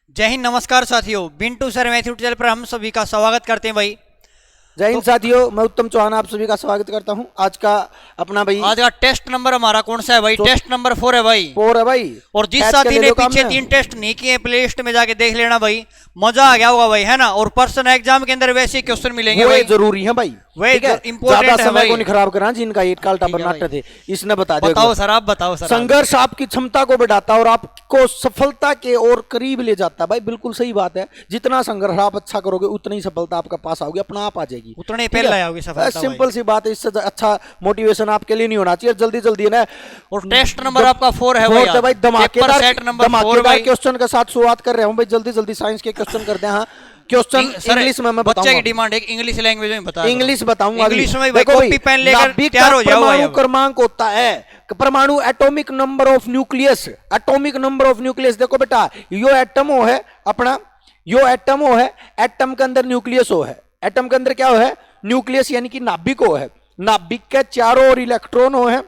जय हिंद, नमस्कार साथियों। बिंटू सर मैथ्यू चैनल पर हम सभी का स्वागत करते हैं भाई। जय हिंद साथियों, मैं उत्तम चौहान आप सभी का स्वागत करता हूं। आज का अपना भाई आज का टेस्ट नंबर हमारा कौन सा है भाई? टेस्ट नंबर 4 है भाई। 4 है भाई। और जिस कैच साथी कर ले ने लो काम पीछे में। 3 टेस्ट नहीं किए प्ले लिस्ट में जाके देख लेना भाई, मजा आ गया होगा भाई, है ना। और पर्सन एग्जाम के अंदर वैसे क्वेश्चन मिलेंगे वो भाई, जरूरी है भाई। वही ठीक है, important ज्यादा है समय भाई। को नहीं खराब करा जिनका एक काल्टा ठीक है बर्नाटे भाई। थे। इसने बता दिया। बताओ सर, आप बताओ सर। संघर्ष आपकी क्षमता को बढ़ाता है और आपको सफलता के और करीब ले जाता है भाई। बिल्कुल सही बात है। जितना संघर्ष आप अच्छा करोगे उतनी सफलता आपका पास आओगी, अपना आप आ जाएगी। उतने पहले आओगे सफलता भाई। सिंपल सी बात है। इससे अच्छा मोटिवेशन आपके लिए नहीं होना चाहिए। जल्दी जल्दी ना। और टेस्ट नंबर आपका 4 है भाई। भाई धमाकेदार सेट नंबर 4 भाई। क्वेश्चन के साथ शुरुआत कर रहा हूं भाई। जल्दी जल्दी साइंस के क्वेश्चन करते हैं। हाँ, क्वेश्चन इंग्लिश में मैं बच्चे बताऊंगा। की डिमांड है इंग्लिश लैंग्वेज में बता। इंग्लिश बताऊंगा। इंग्लिश में भाई कॉपी पेन लेकर तैयार हो जाओ भाई। परमाणु क्रमांक होता है परमाणु atomic number of nucleus. Atomic number of nucleus देखो बेटा, यो एटम हो है अपना, यो एटम हो है। एटम के अंदर न्यूक्लियस हो है। एटम के अंदर क्या हो है? न्यूक्लियस यानी कि नाभिक हो है। नाभिक के चारों ओर इलेक्ट्रॉन हो है,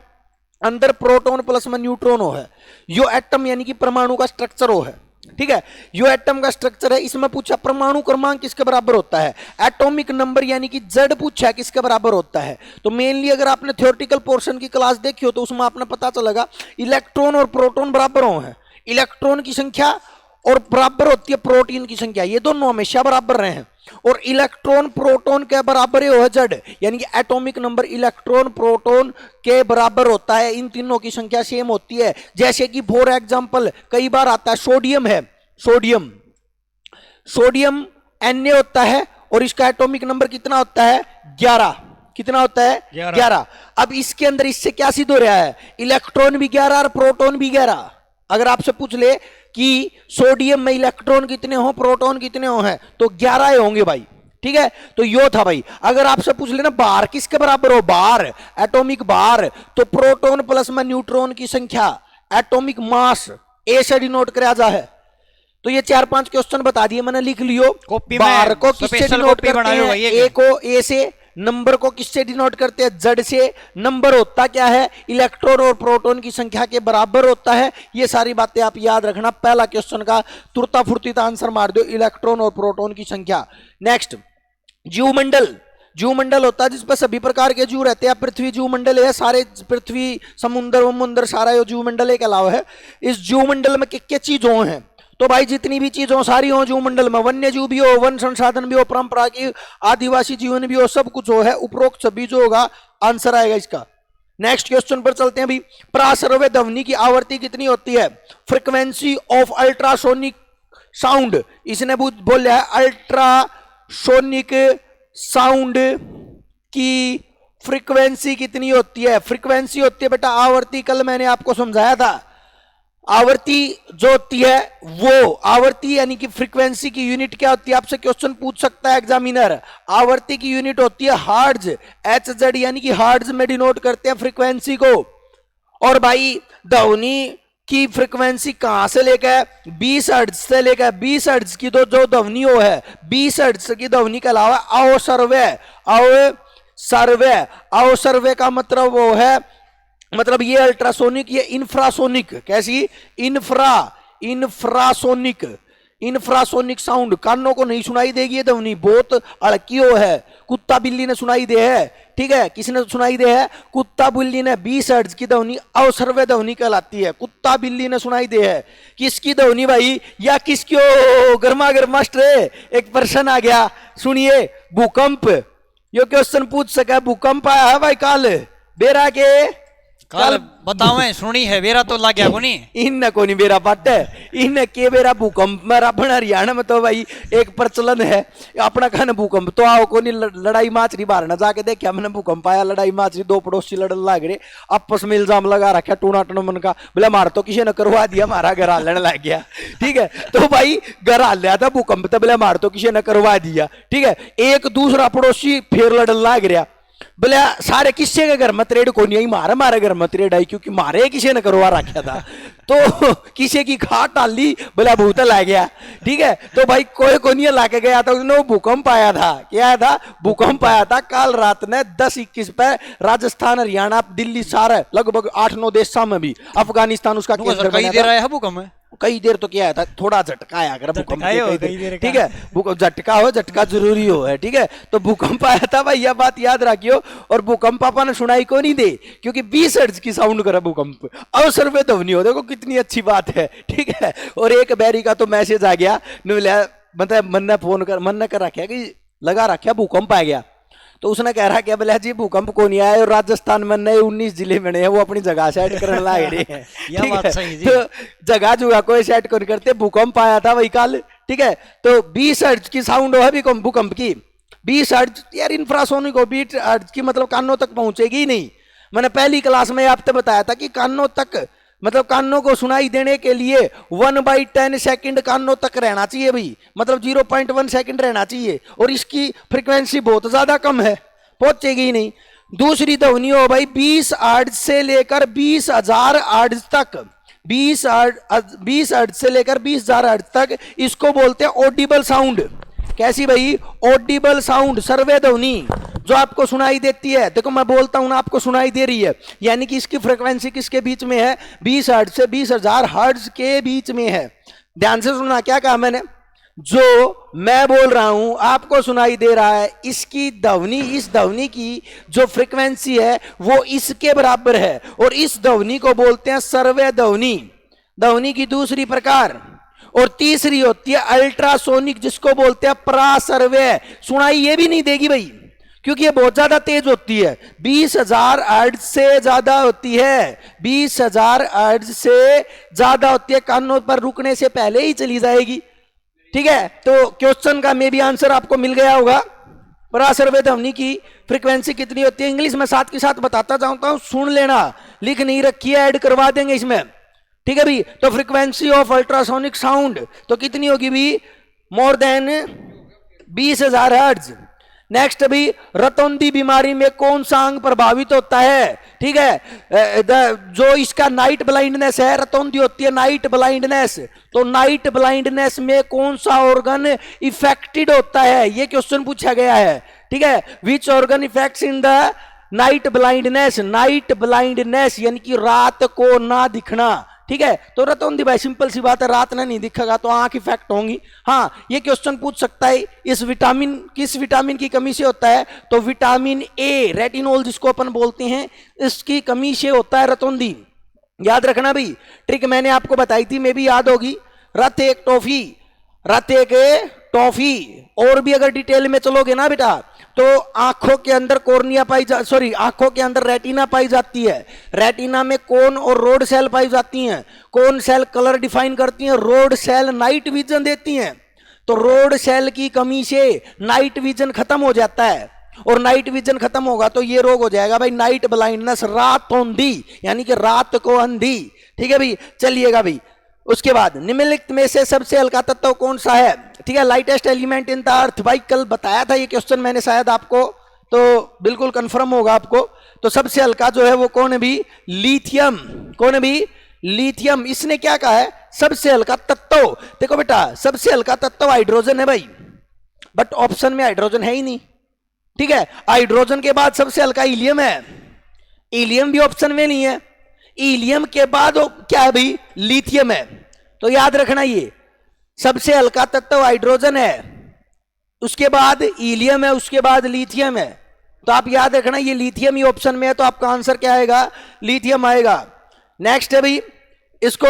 अंदर प्रोटॉन प्लस में न्यूट्रॉन हो है। यो एटम यानी कि परमाणु का स्ट्रक्चर हो है। ठीक है, यो एटम का स्ट्रक्चर है। इसमें पूछा परमाणु क्रमांक किसके बराबर होता है। एटॉमिक नंबर यानी कि जेड पूछा है किसके बराबर होता है। तो मेनली अगर आपने थ्योरेटिकल पोर्शन की क्लास देखी हो तो उसमें आपने पता चलेगा इलेक्ट्रॉन और प्रोटॉन बराबर हो है। इलेक्ट्रॉन की संख्या और बराबर होती है प्रोटीन की संख्या। ये दोनों हमेशा बराबर रहे हैं। और इलेक्ट्रॉन प्रोटॉन के बराबर ही हो जेड, यानी कि एटॉमिक नंबर इलेक्ट्रॉन प्रोटॉन के बराबर होता है। इन तीनों की संख्या सेम होती है। जैसे कि फॉर एग्जांपल कई बार आता है सोडियम है। सोडियम सोडियम Na होता है और इसका एटॉमिक नंबर कितना होता है? 11। कितना होता है? 11। अब इसके अंदर इससे क्या सिद्ध हो रहा है? इलेक्ट्रॉन भी 11 और प्रोटॉन भी 11। अगर आपसे पूछ ले कि सोडियम में इलेक्ट्रॉन कितने हो प्रोटॉन कितने हो हैं, तो 11 ही होंगे भाई। ठीक है, तो यो था भाई। अगर आपसे पूछ लेना बार किसके बराबर हो, बार एटॉमिक बार, तो प्रोटॉन प्लस में न्यूट्रॉन की संख्या एटॉमिक मास ए से डिनोट करा जा है। तो ये 4-5 क्वेश्चन बता दिए मैंने, लिख लियो। बार को किससे डिनोट करते हैं? ए को ए से, नंबर को किससे डिनोट करते हैं? जेड से। नंबर होता क्या है? इलेक्ट्रॉन और प्रोटॉन की संख्या के बराबर होता है। ये सारी बातें आप याद रखना। पहला क्वेश्चन का तुरता फुर्तीता आंसर मार दो, इलेक्ट्रॉन और प्रोटॉन की संख्या। नेक्स्ट, जीवमंडल। जीवमंडल होता है जिस पर सभी प्रकार के जीव रहते हैं। पृथ्वी जीवमंडल है, सारे पृथ्वी समुद्र वमुंदर सारा ये जीवमंडल के अलावा है। इस जीवमंडल में क्या चीजों हैं? तो भाई जितनी भी चीजों सारी हो जीवमंडल में, वन्य जीव भी हो, वन संसाधन भी हो, परंपरा की आदिवासी जीवन भी हो, सब कुछ हो है। उपरोक्त सभी जो होगा आंसर आएगा इसका। नेक्स्ट क्वेश्चन पर चलते हैं अभी। प्रासर्व्य ध्वनि की आवृत्ति कितनी होती है? Frequency of ultrasonic sound. इसने बोला है अल्ट्रासोनिक साउंड की फ्रीक्वेंसी कितनी होती है? फ्रीक्वेंसी होती है बेटा आवृत्ति। कल मैंने आपको समझाया था। आवृत्ति जो होती है वो आवृत्ति यानी कि फ्रीक्वेंसी की यूनिट क्या होती है? आपसे क्वेश्चन पूछ सकता है एग्जामिनर। आवृत्ति की यूनिट होती है हर्ट्ज। HZ यानी कि हर्ट्ज में डिनोट करते हैं फ्रीक्वेंसी को। और भाई ध्वनि की फ्रीक्वेंसी कहां से लेकर 20 हर्ट्ज से लेकर 20 हर्ट्ज की तो जो ध्वनि हो है 20 हर्ट्ज की ध्वनि के अलावा अवसर्व्य। अवसर्व्य का मतलब वो है, मतलब ये अल्ट्रासोनिक, ये इंफ्रासोनिक। कैसी? इंफ्रासोनिक साउंड कानों को नहीं सुनाई देगी। ये ध्वनि बहुत अड़की हो है। कुत्ता बिल्ली ने सुनाई दे है। ठीक है, किसने सुनाई दे है? कुत्ता बिल्ली ने। 20 हर्ट्ज की ध्वनि अवसर्व्य ध्वनि कहलाती है। कुत्ता बिल्ली ने सुनाई दे है। किसकी ध्वनि भाई? या किसकी? गर्मा गर्म मास्टर एक पर्सन आ गया। सुनिए, भूकंप। यो क्वेश्चन पूछ सका, भूकंप आया है भाई काल बेरा के। कल बताओ सुनी है बेरा तो लग गया कोनी इन को नहीं बेरा पट इन के बेरा भूकंप में अपन हरियाणा में तो भाई एक प्रचलन है अपना खान भूकंप तो आओ को नहीं लड़ाई माचरी बाहर न जाके देखा मैंने भूकंप आया लड़ाई माचरी दो पड़ोसी लड़न लग रहे आपस में इल्जाम लगा रखा टूना टूना का बोले मार तो किसी ने करवा दिया हमारा घर हालने लग गया। ठीक है, तो भाई घर हाल लिया था भूकंप तो बोले मार तो किसी ने करवा दिया। ठीक है, एक दूसरा पड़ोसी फिर लड़न लग रहा बोले सारे किसी के घर में त्रेड को नहीं आई मारे घर में त्रेड आई क्योंकि मारे किसी ने करवा रखा था तो किसी की खाट डाली बोला भूतल आ गया। ठीक है, तो भाई कोई को नहीं ला के गया था उसने भूकंप आया था। क्या आया था? भूकंप आया था कल रात ने 10-21 पे राजस्थान हरियाणा दिल्ली सारे लगभग 8-9 देशों में भी अफगानिस्तान उसका केंद्र बना था। दे रहा है भूकंप कई देर तो क्या था, थोड़ा झटका आया कर भूकंप झटका ही हो, के कई देर ठीक है, झटका हो, झटका जरूरी हो है, ठीक है। तो भूकंप आया था भाई, यह बात याद रखियो। और भूकंप अपन सुनाई को नहीं दे, क्योंकि 20 हर्ट्ज की साउंड करा भूकंप, अवसर पे ध्वनि हो, देखो कितनी अच्छी बात है, ठीक है। और एक बैरी का तो मैसेज आ गया, मतलब मन ने फोन कर, मन ने कर रखा कि लगा रखा भूकंप आ गया, तो उसने कह रहा क्या बोला जी भूकंप को नहीं आया, और राजस्थान में नए 19 जिले बने हैं, वो अपनी जगह सेट करने लग रहे हैं। यह बात सही जी। तो जगह जुगा कोई सेट कर करते, भूकंप आया था वही कल, ठीक है। तो 20 हर्ट्ज की साउंड है भूकंप की, 20 हर्ट्ज यार, इंफ्रासोनिक हो, 20 हर्ट्ज की मतलब कानों तक पहुंचेगी ही नहीं। मैंने पहली क्लास में आपसे बताया था कि कानों तक, मतलब कानों को सुनाई देने के लिए 1/10 सेकंड कानों तक रहना चाहिए भाई, मतलब 0.1 सेकंड रहना चाहिए, और इसकी फ्रीक्वेंसी बहुत ज्यादा कम है, पहुंचेगी ही नहीं। दूसरी ध्वनि हो भाई 20 हर्ट्ज से लेकर 20,000 हर्ट्ज तक, 20 हर्ट्ज से लेकर 20,000 हर्ट्ज तक, इसको बोलते हैं ऑडिबल साउंड। कैसी भाई? ऑडिबल साउंड, सर्वे ध्वनि, जो आपको सुनाई देती है। देखो मैं बोलता हूं ना, आपको सुनाई दे रही है, यानी कि इसकी फ्रीक्वेंसी किसके बीच में है? 20 हर्ट्ज से 20,000 हर्ट्ज के बीच में है। ध्यान से सुनना, क्या कहा मैंने? जो मैं बोल रहा हूं आपको सुनाई दे रहा है, इसकी ध्वनि, इस ध्वनि की जो फ्रीक्वेंसी है वो इसके बराबर है, और इस ध्वनि को बोलते हैं सर्वे ध्वनि। ध्वनि की दूसरी प्रकार, और तीसरी होती है अल्ट्रासोनिक, जिसको बोलते हैं परासर्वे। सुनाई ये भी नहीं देगी भाई, क्योंकि ये बहुत ज्यादा तेज होती है, 20,000 हर्ट्ज से ज्यादा होती है, 20,000 हर्ट्ज से ज्यादा होती है, कानों पर रुकने से पहले ही चली जाएगी, ठीक है। तो क्वेश्चन का मे भी आंसर आपको मिल गया होगा। परासर्वे ध्वनि की फ्रीक्वेंसी कितनी होती है, इंग्लिश में साथ के साथ बताता जाता हूं, सुन लेना, लिख नहीं रखी है, ऐड करवा देंगे इसमें, ठीक है भी। तो फ्रीक्वेंसी ऑफ अल्ट्रासोनिक साउंड तो कितनी होगी भी? More than 20,000 hertz. नेक्स्ट अभी, रतौंधी बीमारी में कौन सा अंग प्रभावित होता है? ठीक है, जो इसका नाइट ब्लाइंडनेस है, रतौंधी होती है नाइट ब्लाइंडनेस, तो नाइट ब्लाइंडनेस में कौन सा ऑर्गन इफेक्टेड होता है, ये क्वेश्चन पूछा गया है, ठीक है। Which organ effects in the night blindness? Night blindness यानी कि रात को ना दिखना, ठीक है। तो रतौंधी भाई सिंपल सी बात है, रात में नहीं दिखेगा तो आंख इफेक्ट होंगी। हाँ, ये क्वेश्चन पूछ सकता है, इस विटामिन, किस विटामिन की कमी से होता है? तो विटामिन ए, रेटिनोल जिसको अपन बोलते हैं, इसकी कमी से होता है रतौंधी। याद रखना भाई, ट्रिक मैंने आपको बताई थी, मे भी याद होगी। रथ एक टॉफी, रथ एक टॉफी, और भी अगर डिटेल में चलोगे ना बेटा, तो आंखों के अंदर कॉर्निया पाई जा, सॉरी, आंखों के अंदर रेटिना पाई जाती है, रेटिना में कोन और रोड सेल पाई जाती हैं। कोन सेल कलर डिफाइन करती हैं, रोड सेल नाइट विजन देती हैं। तो रोड सेल की कमी से नाइट विजन खत्म हो जाता है, और नाइट विजन खत्म होगा तो ये रोग हो जाएगा भाई नाइट ब्लाइंडनेस, रात अंधी, यानी कि रात को अंधी, ठीक है भाई। चलिएगा भाई, उसके बाद निम्नलिखित में से सबसे हल्का तत्व कौन सा है? ठीक है, lightest element in the earth, भाई कल बताया था ये क्वेश्चन मैंने शायद आपको, तो बिल्कुल कंफर्म होगा आपको। तो सबसे हल्का जो है वो कौन है भी? लिथियम। कौन है भी? लिथियम। इसने क्या कहा है? सबसे हल्का तत्व। देखो बेटा, सबसे हल्का तत्व हाइड्रोजन है भाई, बट ऑप्शन में हाइड्रोजन है ही नहीं, ठीक है। हाइड्रोजन के बाद सबसे हल्का हीलियम है, हीलियम भी ऑप्शन में नहीं है। हीलियम के बाद क्या है भाई? लिथियम है। तो याद रखना, ये सबसे हल्का तत्व हाइड्रोजन है, उसके बाद हीलियम है, उसके बाद लिथियम है। तो आप याद रखना, ये लिथियम ही ऑप्शन में है, तो आपका आंसर क्या आएगा? लिथियम आएगा। नेक्स्ट है भाई, इसको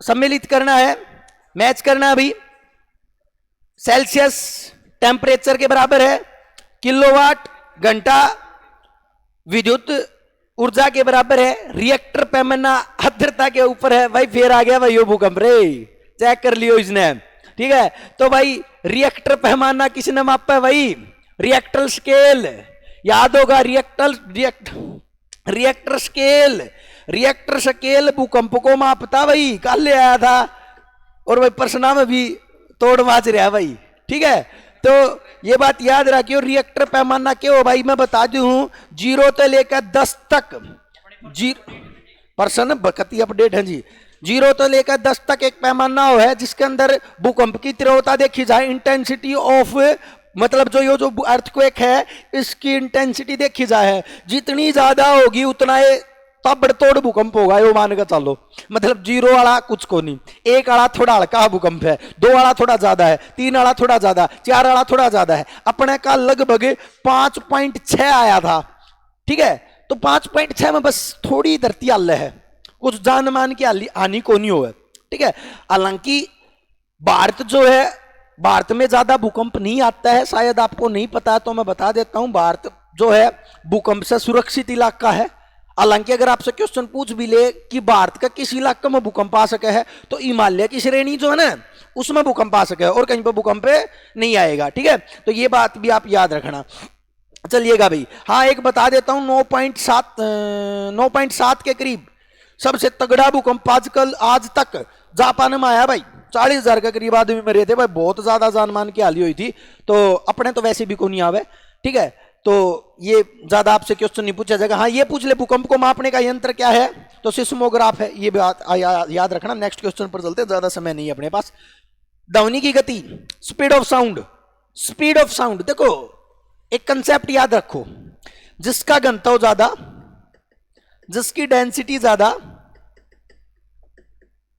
सम्मिलित करना है, मैच करना है भाई। सेल्सियस टेम्परेचर के बराबर है, किलोवाट घंटा विद्युत ऊर्जा के बराबर है, रिएक्टर पैमाना आर्द्रता के ऊपर है। भाई फिर आ गया भाई वो भूकंप रे, चेक कर लियो इसने, ठीक है। तो भाई रिएक्टर पैमाना किसने मापा है भाई? रिएक्टर स्केल, याद होगा, रिएक्टर स्केल, रिएक्टर स्केल भूकंप को मापता भाई, कल ले आया था, और भाई प्रश्न में भी तोड़ माच रहा भाई, ठीक है। तो ये बात याद रखियो, रिएक्टर पैमाना क्यों भाई मैं बता दूं, 0 से लेकर 10 तक, पर्सन बकती अपडेट है जी, 0 से लेकर 10 तक एक पैमाना है जिसके अंदर भूकंप की तीव्रता देखी जाए, इंटेंसिटी ऑफ, मतलब जो अर्थक्वेक है इसकी इंटेंसिटी देखी जाए, जितनी ज्यादा होगी उतना ये ताबड़तोड़ भूकंप होगा, यो मान के चलो। मतलब 0 वाला कुछ को नहीं, 1 वाला थोड़ा हल्का भूकंप है, 2 वाला थोड़ा ज्यादा है, 3 वाला थोड़ा ज्यादा, 4 वाला थोड़ा ज्यादा है। अपने का लगभग 5.6 आया था, ठीक है। तो 5.6 में बस थोड़ी धरती हल है, कुछ जान मान की हानि को नहीं हुआ, ठीक है। हालांकि भारत जो है, भारत में ज्यादा भूकंप नहीं आता है, शायद आपको नहीं पता तो मैं बता देता हूं। भारत जो है भूकंप से सुरक्षित इलाका है। हालांकि अगर आपसे क्वेश्चन पूछ भी ले कि भारत का किस इलाके में भूकंप आ सके है, तो हिमालय की श्रेणी जो है ना उसमें भूकंप आ सके है, और कहीं पर भूकंप नहीं आएगा, ठीक है। तो ये बात भी आप याद रखना। चलिएगा भाई, हाँ एक बता देता हूं, 9.7 के करीब सबसे तगड़ा भूकंप आजकल आज तक जापान में आया भाई। 40,000 के करीब आदमी मरे थे भाई, बहुत ज्यादा जान मान की हाली हुई थी। तो अपने तो वैसे भी को नहीं आवे, ठीक है। तो ये ज्यादा आपसे क्वेश्चन नहीं पूछा जाएगा। हाँ ये पूछ ले भूकंप को मापने का यंत्र क्या है, तो सिस्मोग्राफ है, ये बात याद रखना। नेक्स्ट क्वेश्चन पर चलते हैं, ज्यादा समय नहीं है अपने पास। ध्वनि की गति, speed of sound. Speed of sound देखो, एक कंसेप्ट याद रखो, जिसका घनत्व ज्यादा, जिसकी डेंसिटी ज्यादा,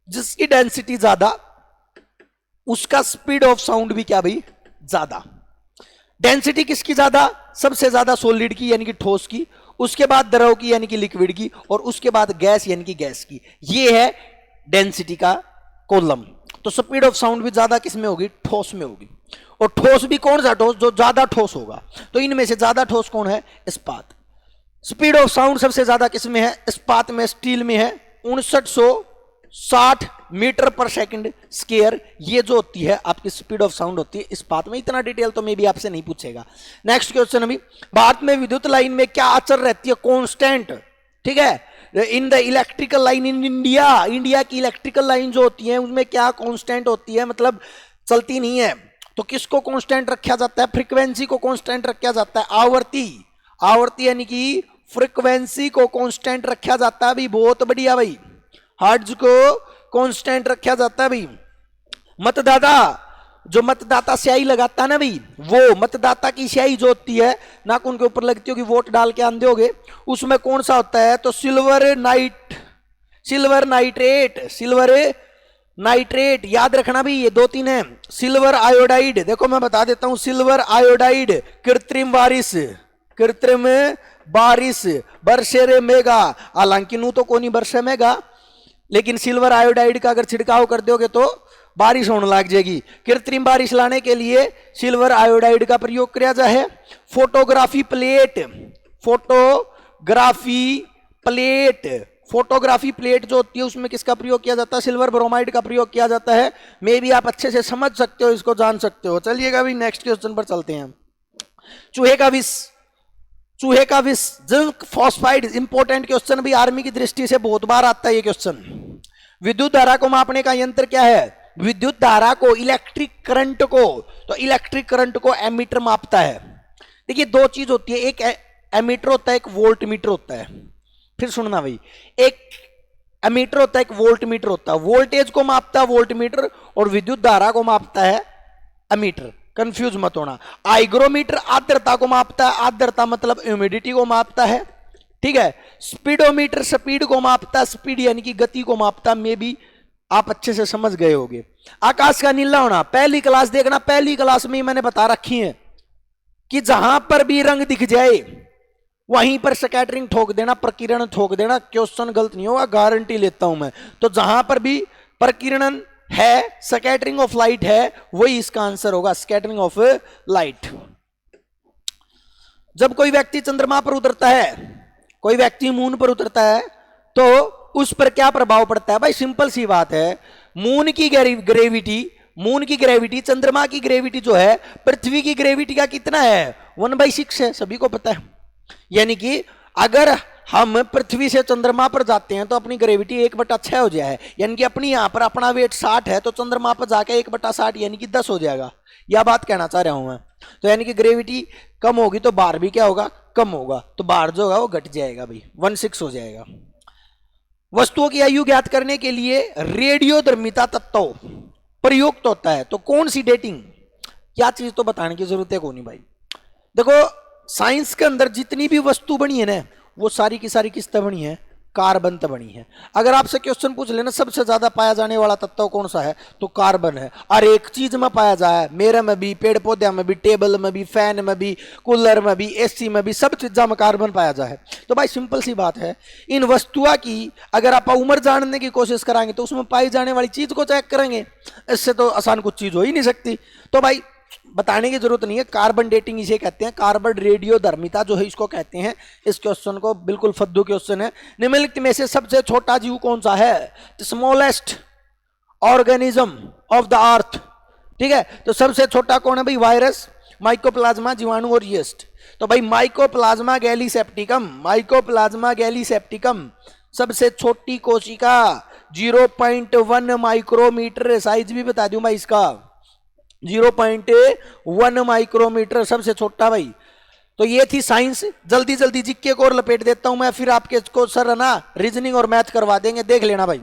जिसकी डेंसिटी ज्यादा, उसका स्पीड ऑफ साउंड भी क्या भाई, ज्यादा। डेंसिटी किसकी ज्यादा, सबसे ज्यादा सॉलिड की यानी कि ठोस की, उसके बाद द्रव की यानी कि लिक्विड की, और उसके बाद गैस यानी कि गैस की। ये है डेंसिटी का कॉलम। तो स्पीड ऑफ साउंड भी ज्यादा किस में होगी, ठोस में होगी। और ठोस भी कौन सा ठोस, जो ज्यादा ठोस होगा। तो इनमें से ज्यादा ठोस कौन है, इस्पात। स्पीड ऑफ साउंड सबसे ज्यादा किस में है, इस्पात में, स्टील में है, 5960 मीटर पर सेकंड स्क्वायर। ये जो होती है आपकी स्पीड ऑफ साउंड होती है इस्पात में। इतना डिटेल तो मे भी आपसे नहीं पूछेगा। नेक्स्ट क्वेश्चन अभी, भारत में विद्युत लाइन में क्या अचर रहती है, कांस्टेंट, ठीक है। In the electrical line in India, India की इलेक्ट्रिकल लाइन जो होती है उसमें क्या कांस्टेंट होती है, मतलब चलती नहीं है। तो किसको कांस्टेंट रखा जाता है, फ्रीक्वेंसी को कांस्टेंट रखा जाता है। आवर्ती, आवर्ती यानी कि फ्रीक्वेंसी को कांस्टेंट रखा जाता है भाई, बहुत बढ़िया भाई। हर्ट्ज को कांस्टेंट रखा जाता है भाई। मतदाता, जो मतदाता स्याही लगाता है ना भाई, वो मतदाता की स्याही जो होती है नाखून के ऊपर लगती होगी, वोट डाल के आंधे होगे, उसमें कौन सा होता है, तो सिल्वर नाइट्रेट, सिल्वर नाइट्रेट याद रखना भी। ये 2-3 है। सिल्वर आयोडाइड, देखो मैं बता देता हूं, सिल्वर आयोडाइड कृत्रिम बारिश, कृत्रिम बारिश, बरसेरे मेगा। हालांकि नू तो कोनी बरसे मेगा, लेकिन सिल्वर आयोडाइड का अगर छिड़काव कर दोगे तो बारिश होने लग जाएगी। कृत्रिम बारिश लाने के लिए सिल्वर आयोडाइड का प्रयोग किया जाए। Photography plate, photography plate, photography plate जो होती है उसमें किसका प्रयोग किया जाता है, सिल्वर ब्रोमाइड का प्रयोग किया जाता है। मे भी आप अच्छे से समझ सकते हो, इसको जान सकते हो। चलिएगा अभी नेक्स्ट क्वेश्चन पर चलते हैं। चूहे का विष, चूहे का विष, जिंक फॉस्फाइड, इंपॉर्टेंट क्वेश्चन भी, आर्मी की दृष्टि से बहुत बार आता है ये क्वेश्चन। विद्युत धारा को मापने का यंत्र क्या है, विद्युत धारा को, इलेक्ट्रिक करंट को, तो इलेक्ट्रिक करंट को एमीटर मापता है। देखिए 2 चीज होती है, एक एमीटर होता है, एक वोल्ट मीटर होता है। फिर सुनना भाई, एक एमीटर होता है, एक वोल्ट मीटर होता है। वोल्टेज को मापता है वोल्ट मीटर, और विद्युत धारा को मापता है एमीटर। कंफ्यूज मत होना। आइग्रोमीटर आर्द्रता को मापता है, आर्द्रता मतलब ह्यूमिडिटी को मापता है, ठीक है। स्पीडोमीटर स्पीड को मापता है, स्पीड यानी कि गति को मापता है। मे भी आप अच्छे से समझ गए होंगे। आकाश का नीला होना, पहली क्लास देखना, पहली क्लास में मैंने बता रखी है कि जहां पर भी रंग दिख जाए वहीं पर स्कैटरिंग ठोक देना, प्रकीर्णन ठोक देना। क्वेश्चन गलत नहीं होगा, गारंटी लेता हूं मैं। तो जहां पर भी प्रकीर्णन है, स्कैटरिंग ऑफ लाइट है, वही इसका आंसर होगा, स्कैटरिंग ऑफ लाइट। जब कोई व्यक्ति चंद्रमा पर उतरता है, कोई व्यक्ति मून पर उतरता है, तो उस पर क्या प्रभाव पड़ता है भाई, सिंपल सी बात है। मून की ग्रेविटी, मून की ग्रेविटी, चंद्रमा की ग्रेविटी जो है पृथ्वी की ग्रेविटी का कितना है, 1/6 है, सभी को पता है। यानी कि अगर हम पृथ्वी से चंद्रमा पर जाते हैं तो अपनी ग्रेविटी 1/6 हो जाए, यानी कि अपनी यहां पर अपना वेट 60 है, तो चंद्रमा पर जाके 1/60 यानी कि 10 हो जाएगा। यह बात कहना चाह रहा हूं मैं। तो यानी कि ग्रेविटी कम होगी तो बार भी क्या होगा, कम होगा, तो बार जो होगा वो घट जाएगा भाई, 1/6 हो जाएगा। वस्तुओं की आयु ज्ञात करने के लिए रेडियोधर्मिता तत्व प्रयुक्त होता है। तो कौन सी डेटिंग, क्या चीज तो बताने की जरूरत है कोई नहीं भाई। देखो साइंस के अंदर जितनी भी वस्तु बनी है ना, वो सारी की सारी किस तरह बनी है, कार्बन तो बनी है। अगर आपसे क्वेश्चन पूछ लेना सबसे ज्यादा पाया जाने वाला तत्व कौन सा है, तो कार्बन है। और एक चीज में पाया जाए, मेरे में भी, पेड़ पौधे में भी, टेबल में भी, फैन में भी, कूलर में भी, एसी में भी, सब चीजों में कार्बन पाया जाए। तो भाई सिंपल सी बात है, इन वस्तुओं की अगर आप उम्र जानने की कोशिश कराएंगे तो उसमें पाई जाने वाली चीज को चेक करेंगे। इससे तो आसान कुछ चीज हो ही नहीं सकती। तो भाई बताने की जरूरत नहीं है, कार्बन डेटिंग इसे कहते हैं, कार्बन रेडियोधर्मिता जो है इसको कहते हैं। इस क्वेश्चन को बिल्कुल फद्दू क्वेश्चन है। निम्नलिखित में से सबसे छोटा जीव कौन सा है? Smallest organism of the earth. ठीक है, तो सबसे छोटा कौन है भाई? वायरस, माइकोप्लाज्मा, जीवाणु और यीस्ट। तो भाई माइकोप्लाज्मा गैलीसेप्टिकम, माइकोप्लाज्मा गैलीसेप्टिकम सबसे छोटी कोशिका, 0.1 माइक्रोमीटर साइज भी बता दूं भाई इसका, 0.1 माइक्रोमीटर सबसे छोटा भाई। तो ये थी साइंस। जल्दी जल्दी जिक्के को और लपेट देता हूं मैं, फिर आपके को सर है ना रीजनिंग और मैथ करवा देंगे, देख लेना भाई।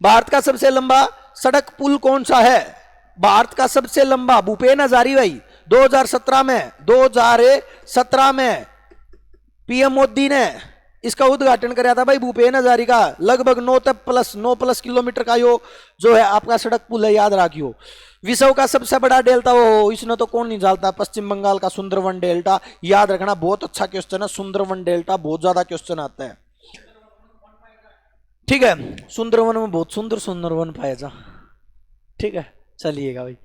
भारत का सबसे लंबा सड़क पुल कौन सा है? भारत का सबसे लंबा, भूपेन हजारी भाई 2017 में पीएम मोदी ने इसका उद्घाटन कराया था भाई, भूपेन हजारी का। लगभग 9+ किलोमीटर का जो है आपका सड़क पुल है, याद रखियो। विश्व का सबसे बड़ा डेल्टा वो इसने तो कौन नहीं जानता, पश्चिम बंगाल का सुंदरवन डेल्टा। याद रखना, बहुत अच्छा क्वेश्चन है, सुंदरवन डेल्टा बहुत ज्यादा क्वेश्चन आता है। ठीक है, सुंदरवन में बहुत सुंदर सुंदरवन पाया जा। ठीक है, चलिएगा भाई,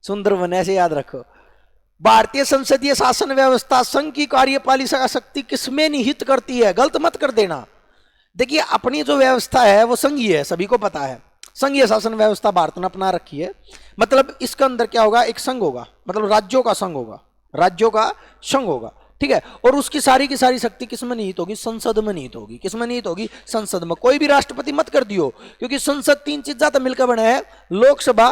सुंदरवन ऐसे याद रखो। भारतीय संसदीय शासन व्यवस्था संघ की कार्यपालिका शक्ति किसमें निहित करती है? गलत मत कर देना। देखिए अपनी जो व्यवस्था है वो संघीय है, सभी को पता है। संघीय शासन व्यवस्था भारत ने अपना रखी है। मतलब इसके अंदर क्या होगा? एक संघ होगा, मतलब राज्यों का संघ होगा, राज्यों का संघ होगा। ठीक है, और उसकी सारी की सारी शक्ति किसमें निहित होगी? संसद में निहित होगी। किसमें निहित होगी? संसद में। कोई भी राष्ट्रपति मत कर दियो, क्योंकि संसद 3 चीजें तो मिलकर बने हैं, लोकसभा,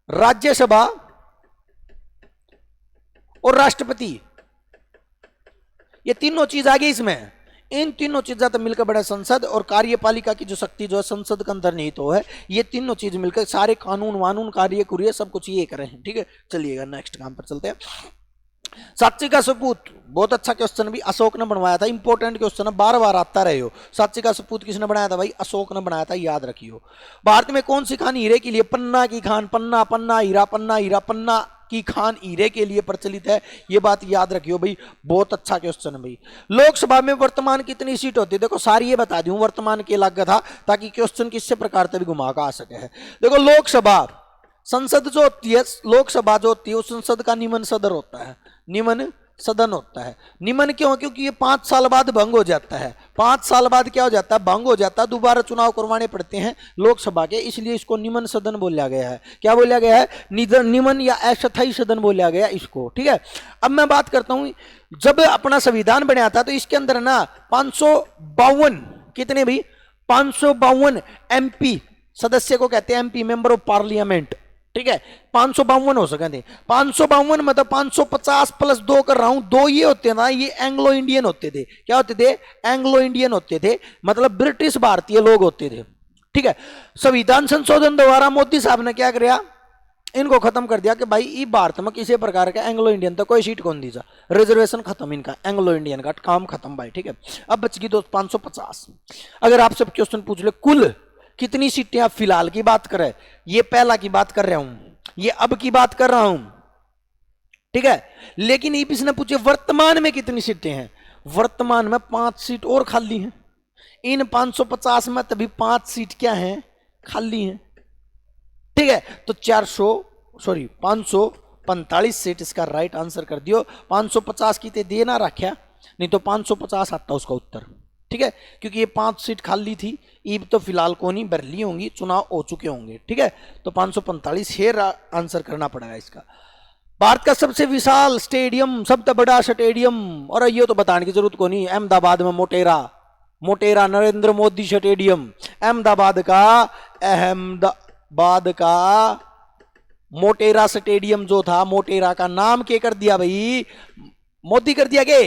राज्यसभा और राष्ट्रपति। ये तीनों चीज आ गई इसमें। इन तीनों चीजें तो मिलकर बड़ा संसद, और कार्यपालिका की जो शक्ति जो है संसद के अंदर निहित हो है। ये तीनों चीज मिलकर सारे कानून वानून कार्य कुरिय सब कुछ ये करें। ठीक है, चलिएगा नेक्स्ट काम पर चलते हैं। साक्षी का सपूत, बहुत अच्छा क्वेश्चन भी अशोक ने बनवाया था। इंपॉर्टेंट क्वेश्चन है, बार बार आता रहे हो। साक्षी का सपूत किसने बनाया था भाई? अशोक ने बनाया था, याद रखियो। भारत में कौन सी खान हीरे के लिए? पन्ना की खान, पन्ना पन्ना हीरा, पन्ना हीरा, पन्ना की खान हीरे के लिए प्रचलित है। ये बात याद रखियो भाई, बहुत अच्छा क्वेश्चन है भाई। लोकसभा में वर्तमान कितनी सीट होती है? देखो सारी ये बता दूं, वर्तमान के लग था ताकि क्वेश्चन किससे प्रकार से भी घुमा का आ सके है। देखो लोकसभा संसद जो होती है, लोकसभा जो होती है उस संसद का निम्न सदन होता है, निम्न सदन होता है। निम्न क्यों? क्योंकि ये 5 साल बाद भंग हो जाता है। 5 साल बाद क्या हो जाता है? भंग हो जाता है, दोबारा चुनाव करवाने पड़ते हैं लोकसभा के, इसलिए इसको निम्न सदन बोला गया है। क्या बोला गया है? निम्न या अस्थायी सदन बोला गया इसको। ठीक है, अब मैं बात करता हूं, जब अपना संविधान बनाया था तो इसके अंदर ना 552 कितने भी 552 एमपी सदस्य को कहते हैं एमपी, मेंबर ऑफ पार्लियामेंट। ठीक है, 552 हो सके थे। 552 मतलब 550 + 2 कर रहा हूं, 2 ये होते ना, ये एंग्लो इंडियन होते थे। क्या होते थे? एंग्लो इंडियन होते थे, मतलब ब्रिटिश भारतीय लोग होते थे। ठीक है, संविधान संशोधन द्वारा मोदी साहब ने क्या किया? इनको खत्म कर दिया कि भाई ये भारत में किसी प्रकार का एंग्लो इंडियन तो कोई सीट कौन दीजा, रिजर्वेशन खत्म, इनका एंग्लो इंडियन का काम खत्म भाई। ठीक है, अब बच गई 550। अगर आपसे क्वेश्चन पूछ ले कुल कितनी सीटें, आप फिलहाल की बात करें, ये पहला की बात कर रहा हूं, ये अब की बात कर रहा हूं। ठीक है, लेकिन इसने पूछे वर्तमान में कितनी सीटें हैं? वर्तमान में 5 सीट और खाली हैं। इन 550 में तभी 5 सीट क्या हैं? खाली हैं। ठीक है, तो 545 सीट इसका राइट आंसर कर दियो। 550 की ते देना रखा, नहीं तो 550 आता उसका उत्तर। ठीक है, क्योंकि ये 5 सीट खाली थी, ईब तो फिलहाल को नहीं भरली होंगी, चुनाव हो चुके होंगे। ठीक है, तो 545 शेर आंसर करना पड़ेगा इसका। भारत का सबसे विशाल स्टेडियम, सबसे बड़ा स्टेडियम, और ये तो बताने की जरूरत को नहीं, अहमदाबाद में मोटेरा नरेंद्र मोदी स्टेडियम। अहमदाबाद का मोटेरा स्टेडियम जो था, मोटेरा का नाम क्या कर दिया भाई? मोदी कर दिया के?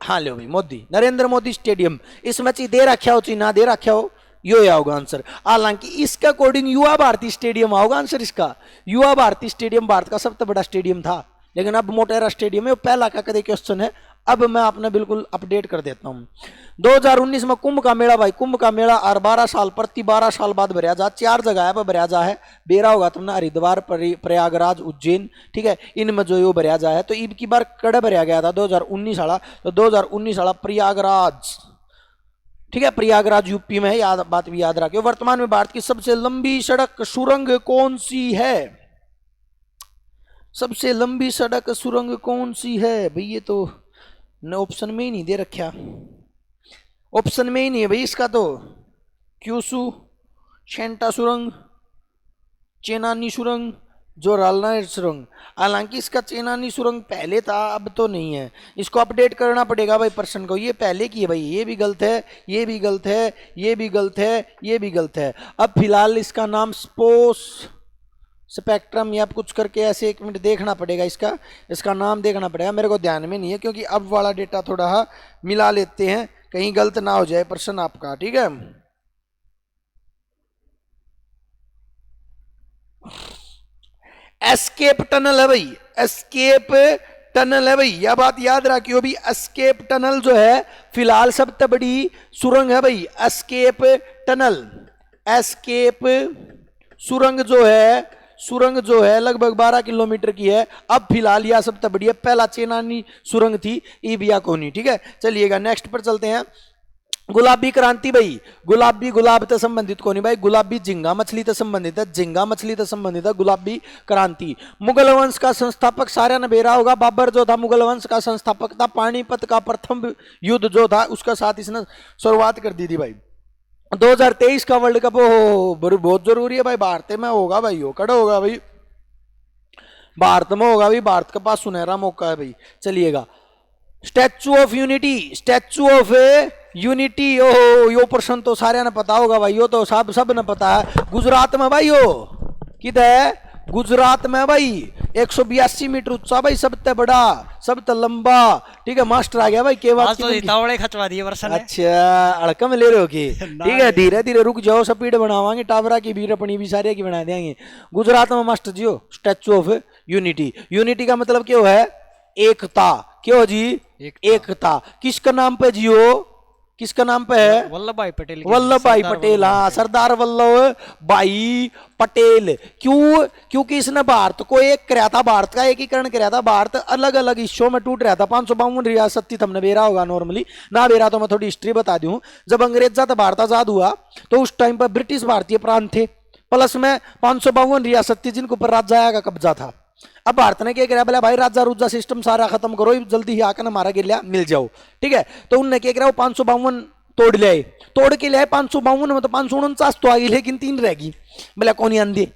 हाँ लो भाई, मोदी, नरेंद्र मोदी स्टेडियम। इसमें ची दे रखा हो, ची ना दे रखा हो, यो होगा आंसर। हालांकि इसका अकॉर्डिंग युवा भारती स्टेडियम होगा आंसर इसका। युवा भारती स्टेडियम भारत का सबसे बड़ा स्टेडियम था, लेकिन अब मोटेरा स्टेडियम है। पहला का कदे क्वेश्चन है, अब मैं अपना बिल्कुल अपडेट कर देता हूँ। 2019 में कुंभ का मेला भाई, कुंभ का मेला और 12 साल प्रति 12 साल बाद भरिया जा, 4 जगह पर भरिया जा है। बेरा होगा तुमने हरिद्वार, प्रयागराज, उज्जैन, ठीक है, इनमें जो यो भरिया जा है। तो इब की बार कड़े भरिया गया था 2019 वाला, तो 2019 वाला प्रयागराज, ठीक है, प्रयागराज यूपी में है, याद बात भी याद रखियो। वर्तमान में भारत की सबसे लंबी सड़क सुरंग कौन सी है? सबसे लंबी सड़क सुरंग कौन सी है भाई? ये तो न ऑप्शन में ही नहीं दे रखा, ऑप्शन में ही नहीं है भाई इसका। तो क्यूसू, शेंटा सुरंग, चेनानी सुरंग, जोरालना सुरंग। हालांकि इसका चेनानी सुरंग पहले था, अब तो नहीं है। इसको अपडेट करना पड़ेगा भाई पर्सन को। ये पहले की है भाई, ये भी गलत है, ये भी गलत है, ये भी गलत है, ये भी गलत है। अब फिलहाल इसका नाम स्पेक्ट्रम या कुछ करके ऐसे, 1 मिनट देखना पड़ेगा इसका नाम देखना पड़ेगा, मेरे को ध्यान में नहीं है, क्योंकि अब वाला डेटा थोड़ा मिला लेते हैं, कहीं गलत ना हो जाए पर्सन आपका, ठीक है। एस्केप टनल है भाई, एस्केप टनल है भाई, यह बात याद रखियो भी। एस्केप टनल जो है फिलहाल सबसे बड़ी सुरंग है भाई, एस्केप टनल। एस्केप सुरंग जो है लगभग 12 किलोमीटर की है। अब फिलहाल यह सबसे बड़ी है, पहला चेनानी सुरंग थी, ईबिया कोनी, ठीक है। चलिएगा नेक्स्ट पर चलते हैं। गुलाबी क्रांति भाई, गुलाब से संबंधित को नहीं भाई, गुलाबी झींगा मछली से संबंधित है, झींगा मछली से संबंधित है गुलाबी क्रांति। मुगल वंश का संस्थापक सारा ने बेरा होगा, बाबर जो था मुगल वंश का संस्थापक था। पानीपत का प्रथम युद्ध जो था उसका साथ इसने शुरुआत कर दी थी भाई। 2023 का वर्ल्ड कप बहुत जरूरी है भाई, भारत में होगा भाई, हो कड़ा होगा भाई, भारत में होगा भाई, भारत के पास सुनहरा मौका है भाई। चलिएगा, स्टैचू ऑफ यूनिटी, ओहो यो प्रश्न तो सारे ने पता होगा भाई, यो तो सब ने पता है। गुजरात में भाई, यो किधर? गुजरात में भाई, 182 मीटर ऊंचा भाई, सबसे बड़ा, सबसे लंबा, ठीक है। मास्टर आ गया भाई, के बात खचवा दिए वर्षन। अच्छा, अड़कम ले रहे हो कि? ठीक है, धीरे धीरे रुक जाओ, स्पीड बनावांगे, टावरा की भी, अपनी भी, सारे की बना देंगे। गुजरात में मास्टर जी हो स्टैचू ऑफ यूनिटी का मतलब क्यों है? एकता। क्यों जी? एकता। किसका नाम पे जी हो? किसका नाम पे है? वल्लभ भाई पटेल। हाँ, सरदार वल्लभ भाई पटेल। क्यों? क्योंकि इसने भारत को एक कराया था, भारत का एकीकरण कराया था। भारत अलग अलग हिस्सों में टूट रहा था। 552 रियासत थी, तुमने बेरा होगा नॉर्मली, ना बेरा तो मैं थोड़ी हिस्ट्री बता दूं। जब अंग्रेज था भारत आजाद हुआ, तो उस टाइम पर ब्रिटिश भारतीय प्रांत थे, प्लस में 552 रियासत थी जिनके ऊपर राजा का कब्जा था। अब भारत ने क्या करा, बोला भाई राजा रुजा सिस्टम सारा खत्म करो, जल्दी ही आकर हमारा गिल्या मिल जाओ, ठीक है। तो उनने क्या करा, 552 तोड़ के ले आए। 552 में तो 549 तो आई, लेकिन 3 रह गई। बोला कौन आंधी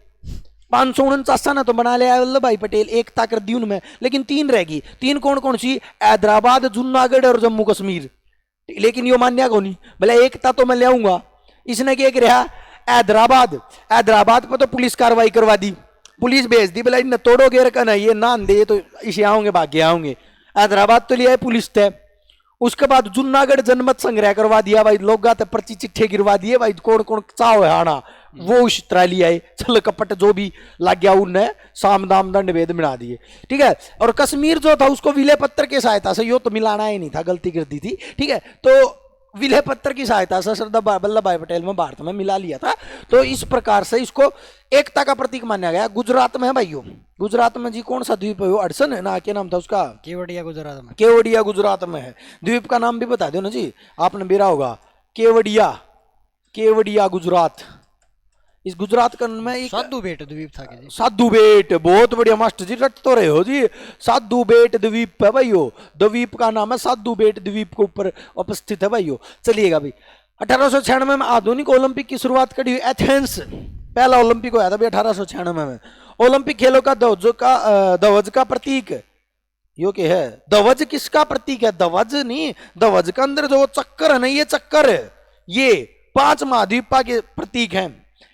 549 ना तो बना लिया वल्लभ भाई पटेल, एकता कर दी उनमें, लेकिन 3 रह गई। 3 कौन कौन सी? हैदराबाद, जूनागढ़ और जम्मू कश्मीर। लेकिन यो मान्या कौन नहीं, बोला एकता तो मैं ले आऊंगा। इसने क्या किया, हैदराबाद पर तो पुलिस कार्रवाई करवा दी, पुलिस भेज दी, बोला इन तोड़ोगे रखा ना, ये ना दे तो इसे आओगे, भाग्य आओगे। हैदराबाद तो लिया है पुलिस थे। उसके बाद जूनागढ़ जनमत संग्रह करवा दिया भाई, लोग आते पर्ची चिट्ठे गिरवा दिए भाई, कौन कौन चाव है आना, वो उस तरह लिया है, छल कपट जो भी लग गया उनने साम दाम दंड भेद मिला दिए, ठीक है। और कश्मीर जो था उसको विलय पत्र की सहायता से, यो तो मिलाना ही नहीं था, गलती कर दी थी, ठीक है। तो विलय पत्र की सहायता से सरदार वल्लभ भाई पटेल में भारत में मिला लिया था। तो इस प्रकार से इसको एकता का प्रतीक माना गया। गुजरात में है भाइयों, गुजरात में जी कौन सा द्वीप है वो? अड़सन है ना, क्या नाम था उसका? केवड़िया गुजरात में। केवड़िया गुजरात में है। द्वीप का नाम भी बता दो ना जी, आपने बेरा होगा। केवड़िया गुजरात। इस गुजरात का में एक साधु बेट द्वीप था जी। साधु बेट, बहुत बढ़िया मास्टर जी, रट तो रहे हो जी। साधु बेट द्वीप है भाइयों, द्वीप का नाम है साधु बेट, द्वीप के ऊपर उपस्थित है भाइयों। चलिएगा भाई, 1896 में आधुनिक ओलंपिक की शुरुआत करी हुई एथेंस, पहला ओलंपिक हुआ था भाई 1896 में। ओलंपिक खेलों का ध्वज का प्रतीक यो क्या है? ध्वज किसका प्रतीक है? ध्वज नहीं, ध्वज के अंदर जो चक्कर है ना, ये चक्कर, ये 5 महाद्वीप के प्रतीक हैं।